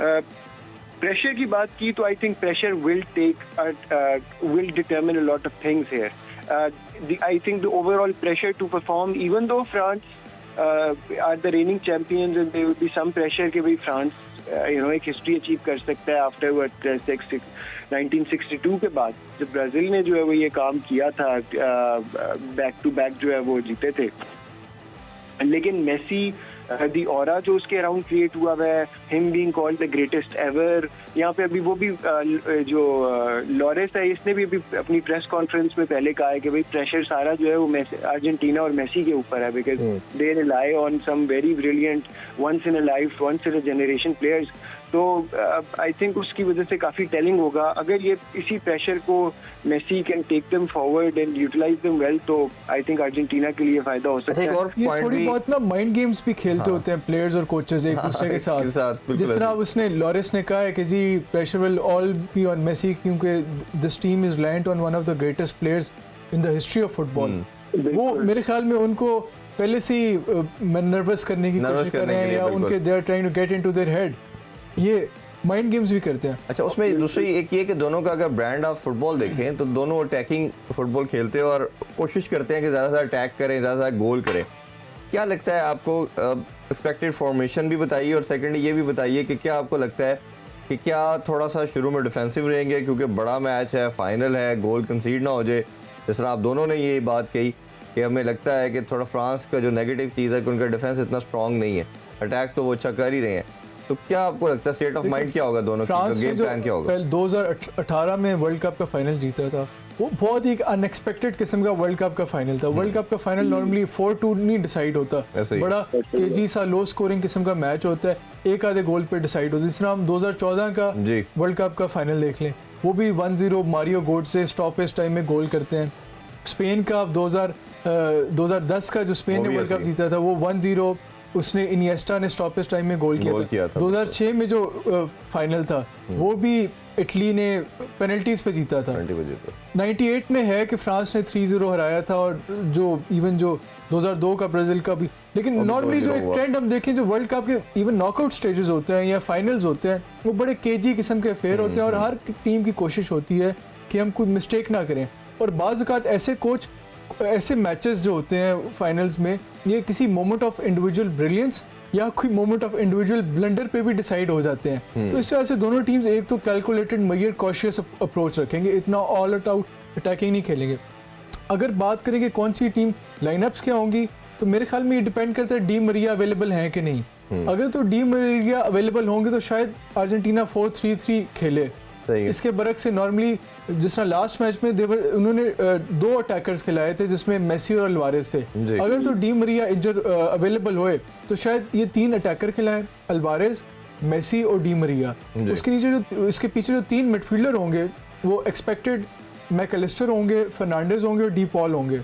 प्रेशर की बात की तो I think pressure will determine a lot of things here. I think the overall pressure to perform, even though France are the reigning champions, and there will be some pressure कि भाई France एक हिस्ट्री अचीव कर सकता है आफ्टर 1962 के बाद जब ब्राज़ील ने जो है वो ये काम किया था, बैक टू बैक जो है वो जीते थे। लेकिन मेसी दी ऑरा जो उसके अराउंड क्रिएट हुआ है, him being called the greatest ever, यहाँ पे अभी वो भी जो लॉरेस है इसने भी अभी अपनी प्रेस कॉन्फ्रेंस में पहले कहा है कि भाई प्रेशर सारा जो है वो अर्जेंटीना और मेसी के ऊपर है, because they rely on some very brilliant once in a life, once in a generation players. तो आई थिंक उसकी वजह से काफ़ी टेलिंग होगा। अगर ये इसी प्रेशर को Messi can take them forward and utilise them well तो आई थिंक अर्जेंटीना के लिए फ़ायदा हो सकता है। ये थोड़ी बहुत ना माइंड गेम्स भी खेल खेलते होते हैं प्लेयर्स और कोचेस एक दूसरे के साथ, बिल्कुल जिस तरह ऐसे। उसने लॉरिस ने कहा है कि जी pressure will all be on Messi क्योंकि this team is land on one of the greatest players in the history of football. वो मेरे ख्याल में उनको पहले से ही नर्वस करने की कोशिश कर रहे हैं या उनके they are trying to get into their head, ये माइंड गेम्स भी करते हैं। अच्छा, उसमें दूसरी एक ये कि दोनों का अगर ब्रांड ऑफ फुटबॉल देखें तो दोनों अटैकिंग फुटबॉल खेलते हैं और कोशिश करते हैं कि ज़्यादा से अटैक करें, ज़्यादा से गोल करें। क्या लगता है आपको, एक्सपेक्टेड फॉर्मेशन भी बताइए और सेकंड ये भी बताइए कि क्या आपको लगता है कि क्या थोड़ा सा शुरू में डिफेंसिव रहेंगे क्योंकि बड़ा मैच है, फाइनल है, गोल कंसीड ना हो जाए। जिस तरह आप दोनों ने ये बात कही कि हमें लगता है कि थोड़ा फ्रांस का जो नेगेटिव चीज़ है कि उनका डिफेंस इतना स्ट्रांग नहीं है, अटैक तो वो अच्छा कर ही रहे हैं। तो क्या आपको लगता है स्टेट ऑफ माइंड क्या होगा दोनों का, गेम प्लान क्या होगा? 2018 में वर्ल्ड कप का फाइनल जीता था, वो बहुत ही अनएक्सपेक्टेड किस्म का वर्ल्ड कप का फाइनल था। वर्ल्ड कप का फाइनल नॉर्मली 4-2 नहीं डिसाइड होता, बड़ा तेजी सा लो स्कोरिंग किस्म का मैच होता है, एक आधे गोल पे डिसाइड होता है। जिस तरह हम 2014 का वर्ल्ड कप का फाइनल देख लें, वो भी 1-0 मारियो गोट्से स्टॉपेज टाइम में गोल करते हैं। स्पेन का 2010 का जो स्पेन ने वर्ल्ड कप जीता था वो 1-0 उसने इनिएस्टा ने स्टॉपेज टाइम में गोल किया था। 2006 में जो फाइनल था वो भी इटली ने पेनल्टीज पे जीता था। 98 में है कि फ्रांस ने 3-0 हराया था, और जो 2002 का ब्राजील का भी। लेकिन नॉर्मली जो एक ट्रेंड हम देखें, जो वर्ल्ड कप के इवन नॉकआउट स्टेजेस होते हैं या फाइनल्स होते हैं, वो बड़े केजी किस्म के अफेयर होते हैं और हर टीम की कोशिश होती है कि हम कोई मिस्टेक ना करें। और बाज़ औक़ात ऐसे मैचेस जो होते हैं फाइनल्स में, ये किसी मोमेंट ऑफ इंडिविजुअल ब्रिलियंस या कोई मोमेंट ऑफ इंडिविजुअल ब्लंडर पे भी डिसाइड हो जाते हैं। तो इस वजह से दोनों टीम्स एक तो कैलकुलेटेड मगर कॉशियस अप्रोच रखेंगे, इतना ऑल आउट अटैकिंग नहीं खेलेंगे। अगर बात करें कि कौन सी टीम लाइनअप्स क्या होंगी, तो मेरे ख्याल में ये डिपेंड करता है डी मरिया अवेलेबल हैं कि नहीं। अगर तो डी मरिया अवेलेबल होंगे तो शायद अर्जेंटीना 4-3-3 खेले। इसके बरक्स से नॉर्मली जिस तरह लास्ट मैच में उन्होंने 2 अटैकर्स खिलाए थे जिसमें मेसी और अल्वारेस थे। अगर तो डी मरिया इंजर अवेलेबल होए तो शायद ये 3 अटैकर खिलाएं, अल्वारेस, मेसी और डी मरिया। उसके नीचे इसके पीछे जो 3 मिडफील्डर होंगे वो एक्सपेक्टेड मैकलिस्टर होंगे, फर्नांडेज होंगे और डी पॉल होंगे।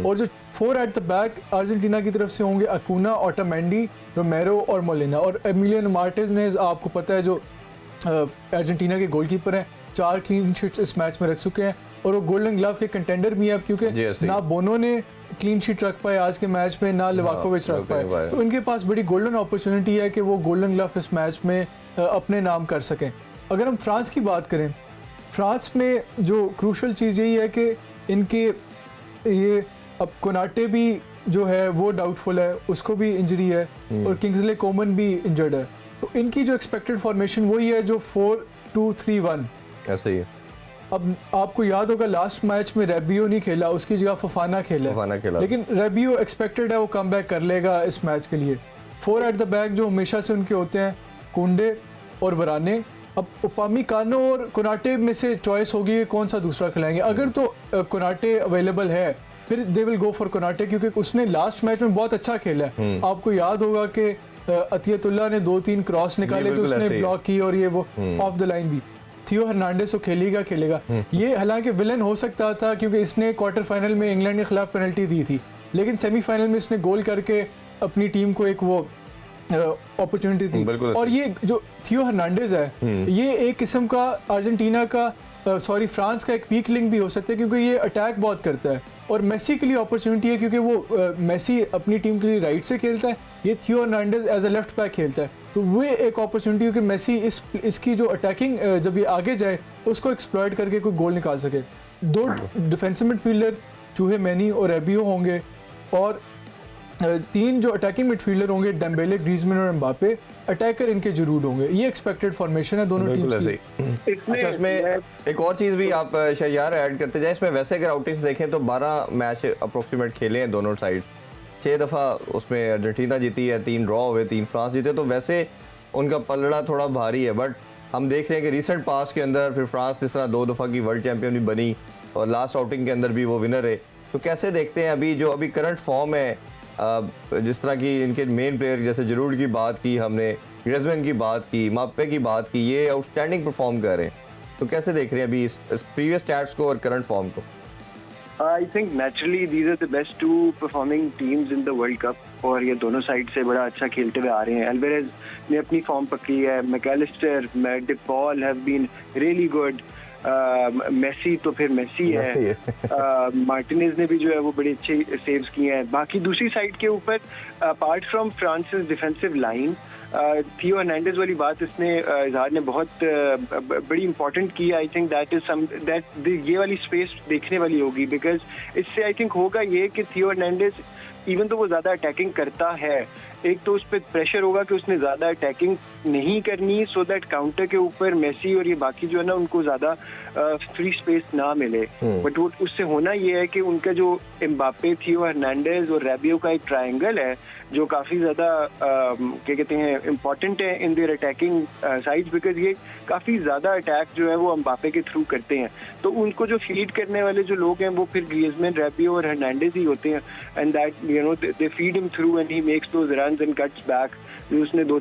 और जो 4 एट द बैक अर्जेंटीना की तरफ से होंगे अकुना, ओटामेंडी, रोमेरो और मोलिना। और एमिलियन मार्टिनेज आपको पता है जो अर्जेंटीना के गोलकीपर हैं, 4 क्लीन शीट्स इस मैच में रख चुके हैं और वो गोल्डन ग्लव के कंटेंडर भी हैं, क्योंकि ना बोनो ने क्लीन शीट रख पाए आज के मैच में, ना लिवाकोविच रख पाए। तो इनके पास बड़ी गोल्डन अपॉर्चुनिटी है कि वो गोल्डन ग्लव इस मैच में अपने नाम कर सकें। अगर हम फ्रांस की बात करें, फ्रांस में जो क्रूशल चीज़ यही है कि इनके ये अब कोनाटे भी जो है वो डाउटफुल है, उसको भी इंजरी है, और किंग्सले कोमन भी इंजर्ड है। तो इनकी जो एक्सपेक्टेड फॉर्मेशन वही है जो 4-2-3-1 ऐसे ही है। अब आपको याद होगा लास्ट मैच में रेबियो नहीं खेला, उसकी जगह फफाना खेला। लेकिन रेबियो एक्सपेक्टेड है वो कम बैक कर लेगा इस मैच के लिए। 4 एट द बैक जो हमेशा से उनके होते हैं कुंडे और वराने। अब उपामिकानो और कोनाटे में से चॉइस होगी कि कौन सा दूसरा खिलाएंगे। अगर तो कोनाटे अवेलेबल है फिर they will go for Konate, क्योंकि उसने लास्ट मैच में बहुत अच्छा खेला है। आपको याद होगा कि अतियतुल्लाह ने 2-3 क्रॉस निकाले तो उसने ब्लॉक की, और ये वो ऑफ द लाइन भी। थियो हर्नांडेस तो खेलेगा। ये हालांकि विलन हो सकता था क्योंकि इसने क्वार्टर फाइनल में इंग्लैंड के खिलाफ पेनल्टी दी थी, लेकिन सेमीफाइनल में इसने गोल करके अपनी टीम को एक वो अपॉर्चुनिटी दी। और ये जो थियो हर्नांडेस है ये एक किस्म का अर्जेंटीना का फ्रांस का एक वीक लिंक भी हो सकता है, क्योंकि ये अटैक बहुत करता है। और मेसी के लिए अपॉर्चुनिटी है क्योंकि वो मेसी अपनी टीम के लिए राइट से खेलता है, ये Theo Hernandez as a left back खेलता है। तो वो एक अपॉर्चुनिटी है कि मेसी इसकी जो अटैकिंग जब ये आगे जाए उसको एक्सप्लॉइट करके कोई गोल निकाल सके। 2 डिफेंसिव मिडफील्डर चूहे मैनी और रेबियो होंगे, और 3 जो अटैकिंग मिडफील्डर होंगे डेम्बेले, ग्रीजमैन और एम्बापे। अटैकर इनके जरूर होंगे। ये एक्सपेक्टेड फॉर्मेशन है दोनों टीम्स की। अच्छा, इसमें एक और चीज़ भी आप शहयार ऐड करते जाएं। इसमें वैसे अगर आउटिंग्स देखें तो 12 मैच अप्रोक्सीमेट खेले हैं दोनों साइड, 6 दफ़ा उसमें अर्जेंटीना जीती है, 3 ड्रॉ हुए, 3 फ्रांस जीते। तो वैसे उनका पलड़ा थोड़ा भारी है, बट हम देख रहे हैं कि रिसेंट पास के अंदर फिर फ्रांस जिस तरह 2 दफ़ा की वर्ल्ड चैंपियन भी बनी और लास्ट आउटिंग के अंदर भी वो विनर है। तो कैसे देखते हैं अभी करंट फॉर्म है, जिस तरह की इनके मेन प्लेयर जैसे जरूर की बात की हमने, ग्रिजमैन की बात की, मापे की बात की, ये आउटस्टैंडिंग परफॉर्म कर रहे हैं। तो कैसे देख रहे हैं अभी इस प्रीवियस स्टैट्स को और करंट फॉर्म को? I think naturally these are the best two performing teams in the World Cup और ये दोनों साइड से बड़ा अच्छा खेलते हुए आ रहे हैं. अल्वारेज ने अपनी फॉर्म पकड़ी है, MacAllister, De Paul have been really good, Messi तो फिर मेसी है, मार्टिनेज ने भी जो है वो बड़े अच्छे सेव्स किए हैं. बाकी दूसरी साइड के ऊपर apart from France's defensive line, Theo Hernandez वाली बात इसने इजहार ने बहुत बड़ी इंपॉर्टेंट की. I think that is some that ये वाली स्पेस देखने वाली होगी, बिकॉज इससे आई थिंक होगा ये कि थियो हर्नांडेज इवन तो वो ज़्यादा अटैकिंग करता है, एक तो उस पर प्रेशर होगा कि उसने ज़्यादा अटैकिंग नहीं करनी, सो दैट काउंटर के ऊपर मेसी और ये बाकी जो है ना उनको ज़्यादा फ्री स्पेस ना मिले. बट वो उससे होना ये है कि उनका जो एम्बापे, थियो हर्नांडेज और रैबियो का एक ट्रायंगल है जो काफ़ी ज़्यादा क्या कहते हैं इम्पॉर्टेंट है in their attacking sides, because ये काफ़ी ज़्यादा अटैक जो है वो एम्बापे के थ्रू करते हैं. तो उनको जो फीड करने वाले जो लोग हैं वो फिर ग्रीजमैन, रैबियो और हर्नांडेज ही होते हैं. And that you no they feed him through and he makes those runs and cuts back. उसने दो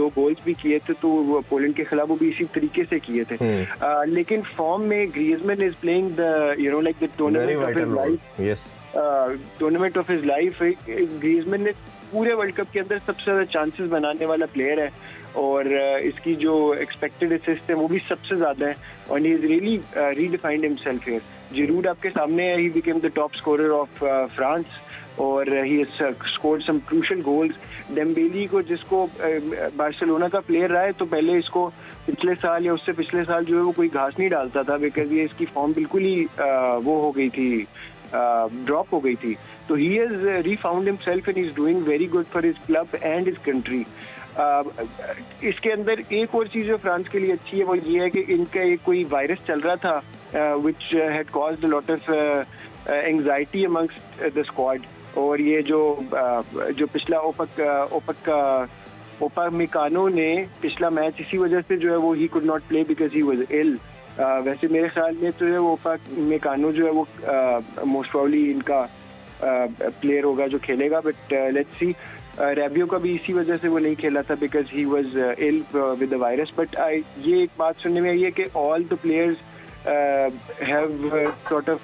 गोल्स भी किए थे, तो वो पोलैंड के खिलाफ वो भी इसी तरीके से किए थे. लेकिन फॉर्म में Griezmann is playing the you know like the tournament of his life, tournament of his life. Griezmann ने पूरे वर्ल्ड कप के अंदर सबसे ज्यादा चांसेस बनाने वाला प्लेयर है और इसकी जो एक्सपेक्टेड असिस्ट है वो भी सबसे ज्यादा है. और he is really redefined himself here. Giroud आपके सामने है, he became the top scorer of France और he has scored some crucial goals. Dembele को, जिसको बार्सिलोना का प्लेयर रहा है, तो पहले इसको पिछले साल या उससे पिछले साल जो है वो कोई घास नहीं डालता था, बिकॉज ये इसकी फॉर्म बिल्कुल ही वो हो गई थी, ड्रॉप हो गई थी. तो he has refound himself and is doing very good for his club and his country. इसके अंदर एक और चीज़ जो फ्रांस के लिए अच्छी है वो ये है कि इनका एक कोई वायरस चल रहा था which had caused a lot of anxiety amongst the squad. और ये जो पिछला ओपा मिकानो ने पिछला मैच इसी वजह से जो है वो ही could not play because he was ill. वैसे मेरे ख्याल में तो वो ओपा मिकानो जो है वो मोस्ट प्रोबेबली इनका प्लेयर होगा जो खेलेगा. But let's see. रैबियो का भी इसी वजह से वो नहीं खेला था because he was ill with the virus. But ये एक बात सुनने में आई है कि all the players have sort of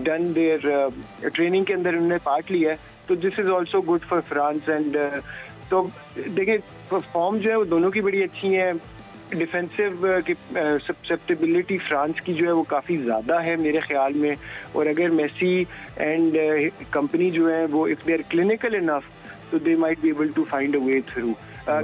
done their training के अंदर उन्होंने पार्ट लिया है. तो this is also good for France. And तो देखिए फॉर्म जो है वो दोनों की बड़ी अच्छी है. डिफेंसिव की ससेप्टेबिलिटी फ्रांस की जो है वो काफ़ी ज़्यादा है मेरे ख्याल में. और अगर मेसी एंड कंपनी जो है वो if they are clinical enough तो they might be able to find a way through.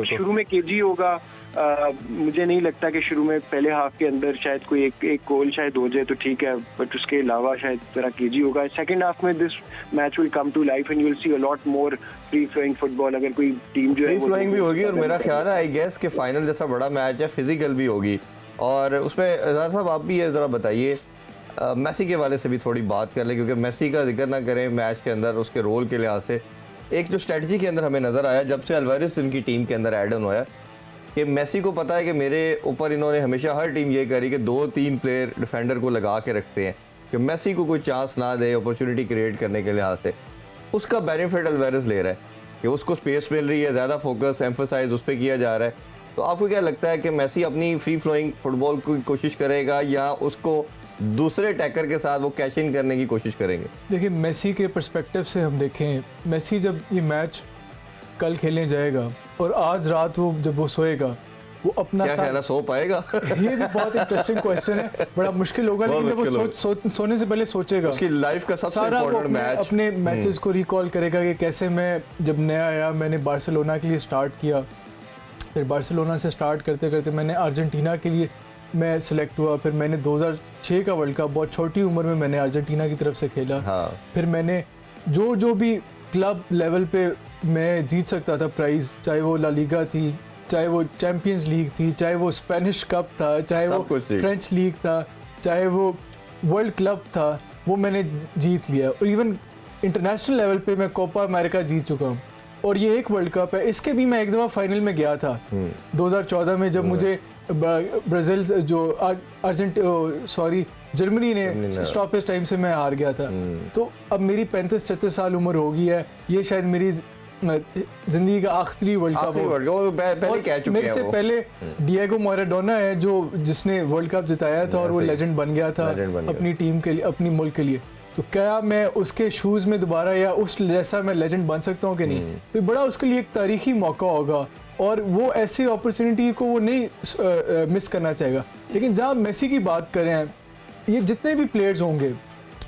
शुरू में केजी होगा. मुझे नहीं लगता कि शुरू में पहले हाफ के अंदर शायद कोई एक गोल शायद हो जाए तो ठीक है, बट उसके अलावा शायद तरह केजी होगा. सेकंड हाफ में this match will come to life and you will see a lot more free flowing football. अगर कोई टीम जो है फ्री फ्लोइंग भी होगी और मेरा ख्याल है आई गेस कि फाइनल जैसा बड़ा मैच है, फिजिकल भी होगी. और उसमें इज़हार साहब आप भी ये ज़रा बताइए, मेसी के वाले से भी थोड़ी बात कर लें, क्योंकि मेसी का जिक्र ना करें मैच के अंदर उसके रोल के लिहाज से. एक जो स्ट्रेटजी के अंदर हमें नज़र आया जब से अल्वारेज इनकी टीम के अंदर ऐड ऑन हुआ कि मेसी को पता है कि मेरे ऊपर इन्होंने हमेशा हर टीम ये करी कि 2-3 प्लेयर डिफेंडर को लगा के रखते हैं कि मेसी को कोई चांस ना दे अपॉर्चुनिटी क्रिएट करने के लिहाज से. उसका बेनिफिट अल्वारेज ले रहा है कि उसको स्पेस मिल रही है, ज़्यादा फोकस एम्फोसाइज उस पर किया जा रहा है. तो आपको क्या लगता है कि मेसी अपनी फ्री फ्लोइंग फुटबॉल की कोशिश करेगा या उसको दूसरे अटैकर के साथ वो कैश इन करने की कोशिश करेंगे? देखिए मेसी के पर्सपेक्टिव से हम देखें, मेसी जब ये मैच कल खेलने जाएगा और आज रात वो जब वो सोएगा वो अपना क्या कहना, सो पाएगा? ये भी बहुत इंटरेस्टिंग क्वेश्चन है. बड़ा मुश्किल होगा, लेकिन जब वो सोने से पहले सोचेगा उसकी लाइफ का सबसे इम्पोर्टेंट मैच, अपने मैचेस को रिकॉल करेगा कि कैसे मैं जब नया आया मैंने बार्सिलोना के लिए स्टार्ट किया, फिर बार्सिलोना से स्टार्ट करते करते मैंने अर्जेंटीना के लिए मैं सिलेक्ट हुआ, फिर मैंने 2006 का वर्ल्ड कप बहुत छोटी उम्र में मैंने अर्जेंटीना की तरफ से खेला. फिर मैंने जो भी क्लब लेवल पे मैं जीत सकता था प्राइज़, चाहे वो ला लीगा थी, चाहे वो चैम्पियंस लीग थी, चाहे वो स्पेनिश कप था, चाहे वो फ्रेंच लीग था, चाहे वो वर्ल्ड क्लब था, वो मैंने जीत लिया. और इवन इंटरनेशनल लेवल पे मैं कोपा अमेरिका जीत चुका हूँ. और ये एक वर्ल्ड कप है, इसके भी मैं एक दफ़ा फाइनल में गया था 2014 में, जब मुझे ब्राज़ील जो जर्मनी ने स्टॉपेज टाइम से मैं हार गया था. तो अब मेरी 35-36 साल उम्र हो गई है, ये शायद मेरी जिंदगी का आखिरी वर्ल्ड कप हो. मेरे से पहले डिएगो मैराडोना है जिसने वर्ल्ड कप जिताया था और वो लेजेंड बन गया था अपनी टीम के लिए, अपनी मुल्क के लिए. तो क्या मैं उसके शूज़ में दोबारा या उस जैसा मैं लेजेंड बन सकता हूँ कि नहीं, तो बड़ा उसके लिए एक तारीखी मौका होगा और वो ऐसी अपॉर्चुनिटी को वो नहीं मिस करना चाहेगा। लेकिन जहाँ मेसी की बात करें, ये जितने भी प्लेयर्स होंगे,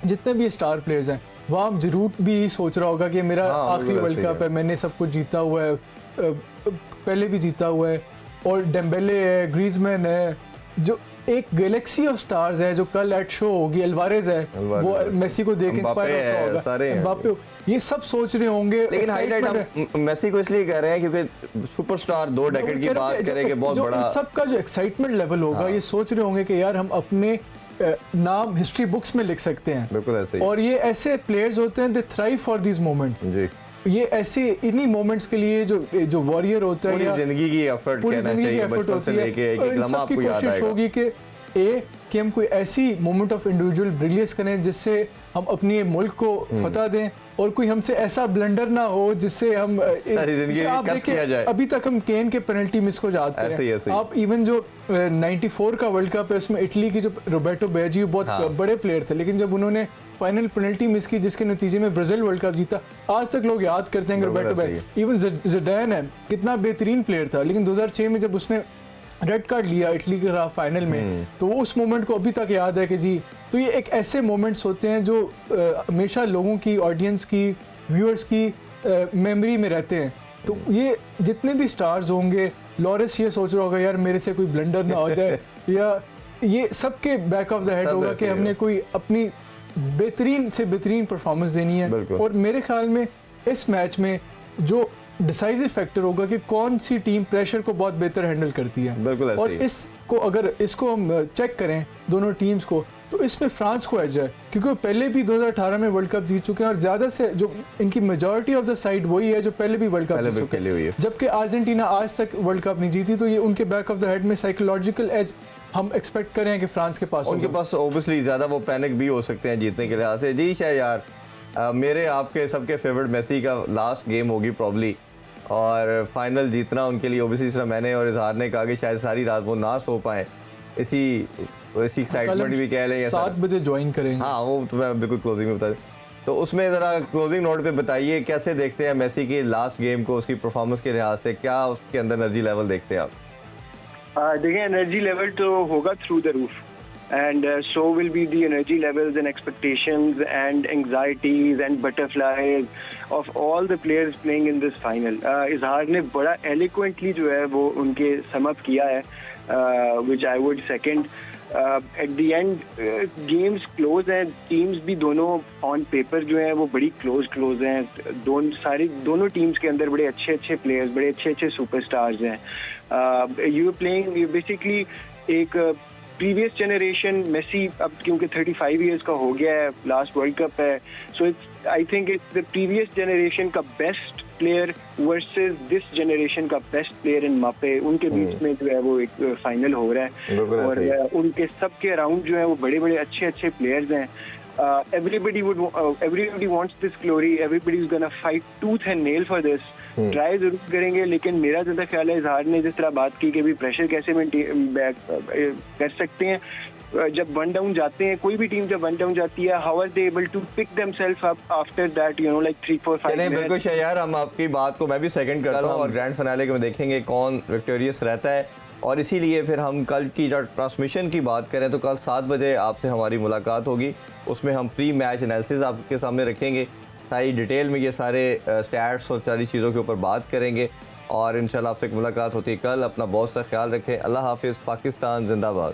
जितने भी स्टार प्लेयर्स हैं, वहाँ जरूर भी सोच रहा होगा कि मेरा आखिरी वर्ल्ड कप है, मैंने सब कुछ जीता हुआ है, पहले भी जीता हुआ है, और डेम्बेले है, ग्रीजमैन है, जो एक गैलेक्सी ऑफ स्टार्स है जो कल एट शो होगी, अल्वारेज है, वो मेसी को देख इंस्पायर होता होगा, सारे एम्बाप्पे, ये सब सोच रहे होंगे। लेकिन हाईलाइट हम मेसी को इसलिए कह रहे हैं क्योंकि सुपरस्टार 2 डेकेड की बात करेंगे, बहुत बड़ा सबका जो एक्साइटमेंट लेवल होगा, ये सोच रहे होंगे कि यार हम अपने नाम हिस्ट्री बुक्स में लिख सकते हैं। बिल्कुल ऐसे ही। और ये ऐसे प्लेयर्स होते हैं, they thrive for this moment. जी, ये ऐसे इन्हीं मोमेंट्स के लिए जो वॉरियर होता है, पूरी जिंदगी की एफर्ट पूरी कहना जिंदगी की चाहिए, एफर्ट बचपन से होती है, लेके एक और इन लम्हा सबकी आपको याद कोशिश आएगा। होगी कि हम कोई ऐसी मोमेंट ऑफ इंडिविजुअल ब्रिलियंस करें जिससे हम अपने मुल्क को फतह दें, और कोई हमसे ऐसा ब्लंडर ना हो जिससे हम सारी जिंदगी आप कस देखिए किया जाए। अभी तक हम केन के पेनल्टी मिस को याद ऐसे ही, करें, ऐसे ही। आप इवन जो 94 का वर्ल्ड कप है उसमें इटली की जो रोबर्टो बैजी बहुत बड़े प्लेयर थे, लेकिन जब उन्होंने फाइनल पेनल्टी मिस की जिसके नतीजे में ब्राजील वर्ल्ड कप जीता, आज तक लोग याद करते हैं रोबर्टो बैजी। इवन ज़िडान है, कितना बेहतरीन प्लेयर था, लेकिन 2006 में जब उसने रेड कार्ड लिया इटली के खिलाफ फाइनल में, तो वो उस मोमेंट को अभी तक याद है कि जी। तो ये एक ऐसे मोमेंट्स होते हैं जो हमेशा लोगों की, ऑडियंस की, व्यूअर्स की मेमोरी में रहते हैं। तो ये जितने भी स्टार्स होंगे, लॉरेंस ये सोच रहा होगा यार मेरे से कोई ब्लंडर ना हो जाए, या ये सबके बैक ऑफ द हेड होगा कि हमने कोई अपनी बेहतरीन से बेहतरीन परफॉर्मेंस देनी है। और मेरे ख्याल में इस मैच में जो डिसाइसिव फैक्टर होगा कि कौन सी टीम प्रेशर को बहुत बेहतर हैंडल करती है। बिल्कुल ऐसे और ही। इसको अगर इसको हम चेक करें दोनों टीम्स को, तो इसमें फ्रांस को एज है, क्योंकि वो पहले भी 2018 में वर्ल्ड कप जीत चुके हैं, और ज़्यादा से जो इनकी मेजॉरिटी ऑफ द साइड वही है जो पहले भी वर्ल्ड कप जीत चुके हैं, जबकि अर्जेंटीना आज तक वर्ल्ड कप नहीं जीती। तो ये उनके बैक ऑफ द हेड में साइकोलॉजिकल एज हम एक्सपेक्ट करें कि फ्रांस के पास उनके पास ऑब्वियसली ज़्यादा वो पैनिक भी हो सकते हैं जीतने के लिहाज से। जी शायद यार, मेरे आपके सबके फेवरेट मेसी का लास्ट गेम होगी प्रॉब्ली, और फाइनल जीतना उनके लिए ऑब्वियसली, जिस मैंने और इजहार ने कहा कि शायद सारी रात वो ना सो पाए, इसी एक्साइटमेंट भी कह लें, 7 बजे ज्वाइन करेंगे। हाँ, वो तो मैं बिल्कुल क्लोजिंग में बता दूं। तो उसमें ज़रा क्लोजिंग नोट पे बताइए कैसे देखते हैं मेसी की लास्ट गेम को, उसकी परफॉर्मेंस के लिहाज से, क्या उसके अंदर एनर्जी लेवल देखते हैं आप? देखिए, एनर्जी लेवल तो होगा through the roof, and so will be the energy levels and expectations and anxieties and butterflies of all the players playing in this final. इजहार ने बड़ा eloquently जो है वो उनके sum up किया है, which I would second. At the end games close हैं, teams भी दोनों on paper जो हैं वो बड़ी close हैं, दोनों teams के अंदर बड़े अच्छे players, बड़े अच्छे superstars हैं। You playing basically एक प्रीवियस जनरेशन मेसी अब क्योंकि 35 इयर्स का हो गया है, लास्ट वर्ल्ड कप है, so it's I think it's the previous generation का best player versus this generation का बेस्ट प्लेयर इन मापे, उनके बीच में जो है वो एक फाइनल हो रहा है, और उनके सबके अराउंड जो है वो बड़े अच्छे प्लेयर्स हैं। Everybody wants this glory, everybody is gonna fight tooth and nail for this, try जरूर करेंगे। लेकिन मेरा ज़्यादा ख्याल है इजहार ने जिस तरह बात की कि भी प्रेशर कैसे कर सकते हैं जब वन डाउन जाते हैं, कोई भी टीम जब वन डाउन जाती है, how are they able to pick themselves up after that, you know, like 3-4-5 minutes. बिल्कुल शयार, हम आपकी बात को मैं भी सेकंड करता हूं, और ग्रैंड फिनाले में देखेंगे कौन विक्टोरियस रहता है, और इसीलिए फिर हम कल की जो ट्रांसमिशन की बात करें तो कल 7 बजे आपसे हमारी मुलाकात होगी, उसमें हम प्री मैच एनालिसिस आपके सामने रखेंगे, सारी डिटेल में ये सारे स्टैट्स और सारी चीज़ों के ऊपर बात करेंगे, और इंशाल्लाह आपसे मुलाकात होती है कल। अपना बहुत सा ख्याल रखें। अल्लाह हाफिज़। पाकिस्तान जिंदाबाद।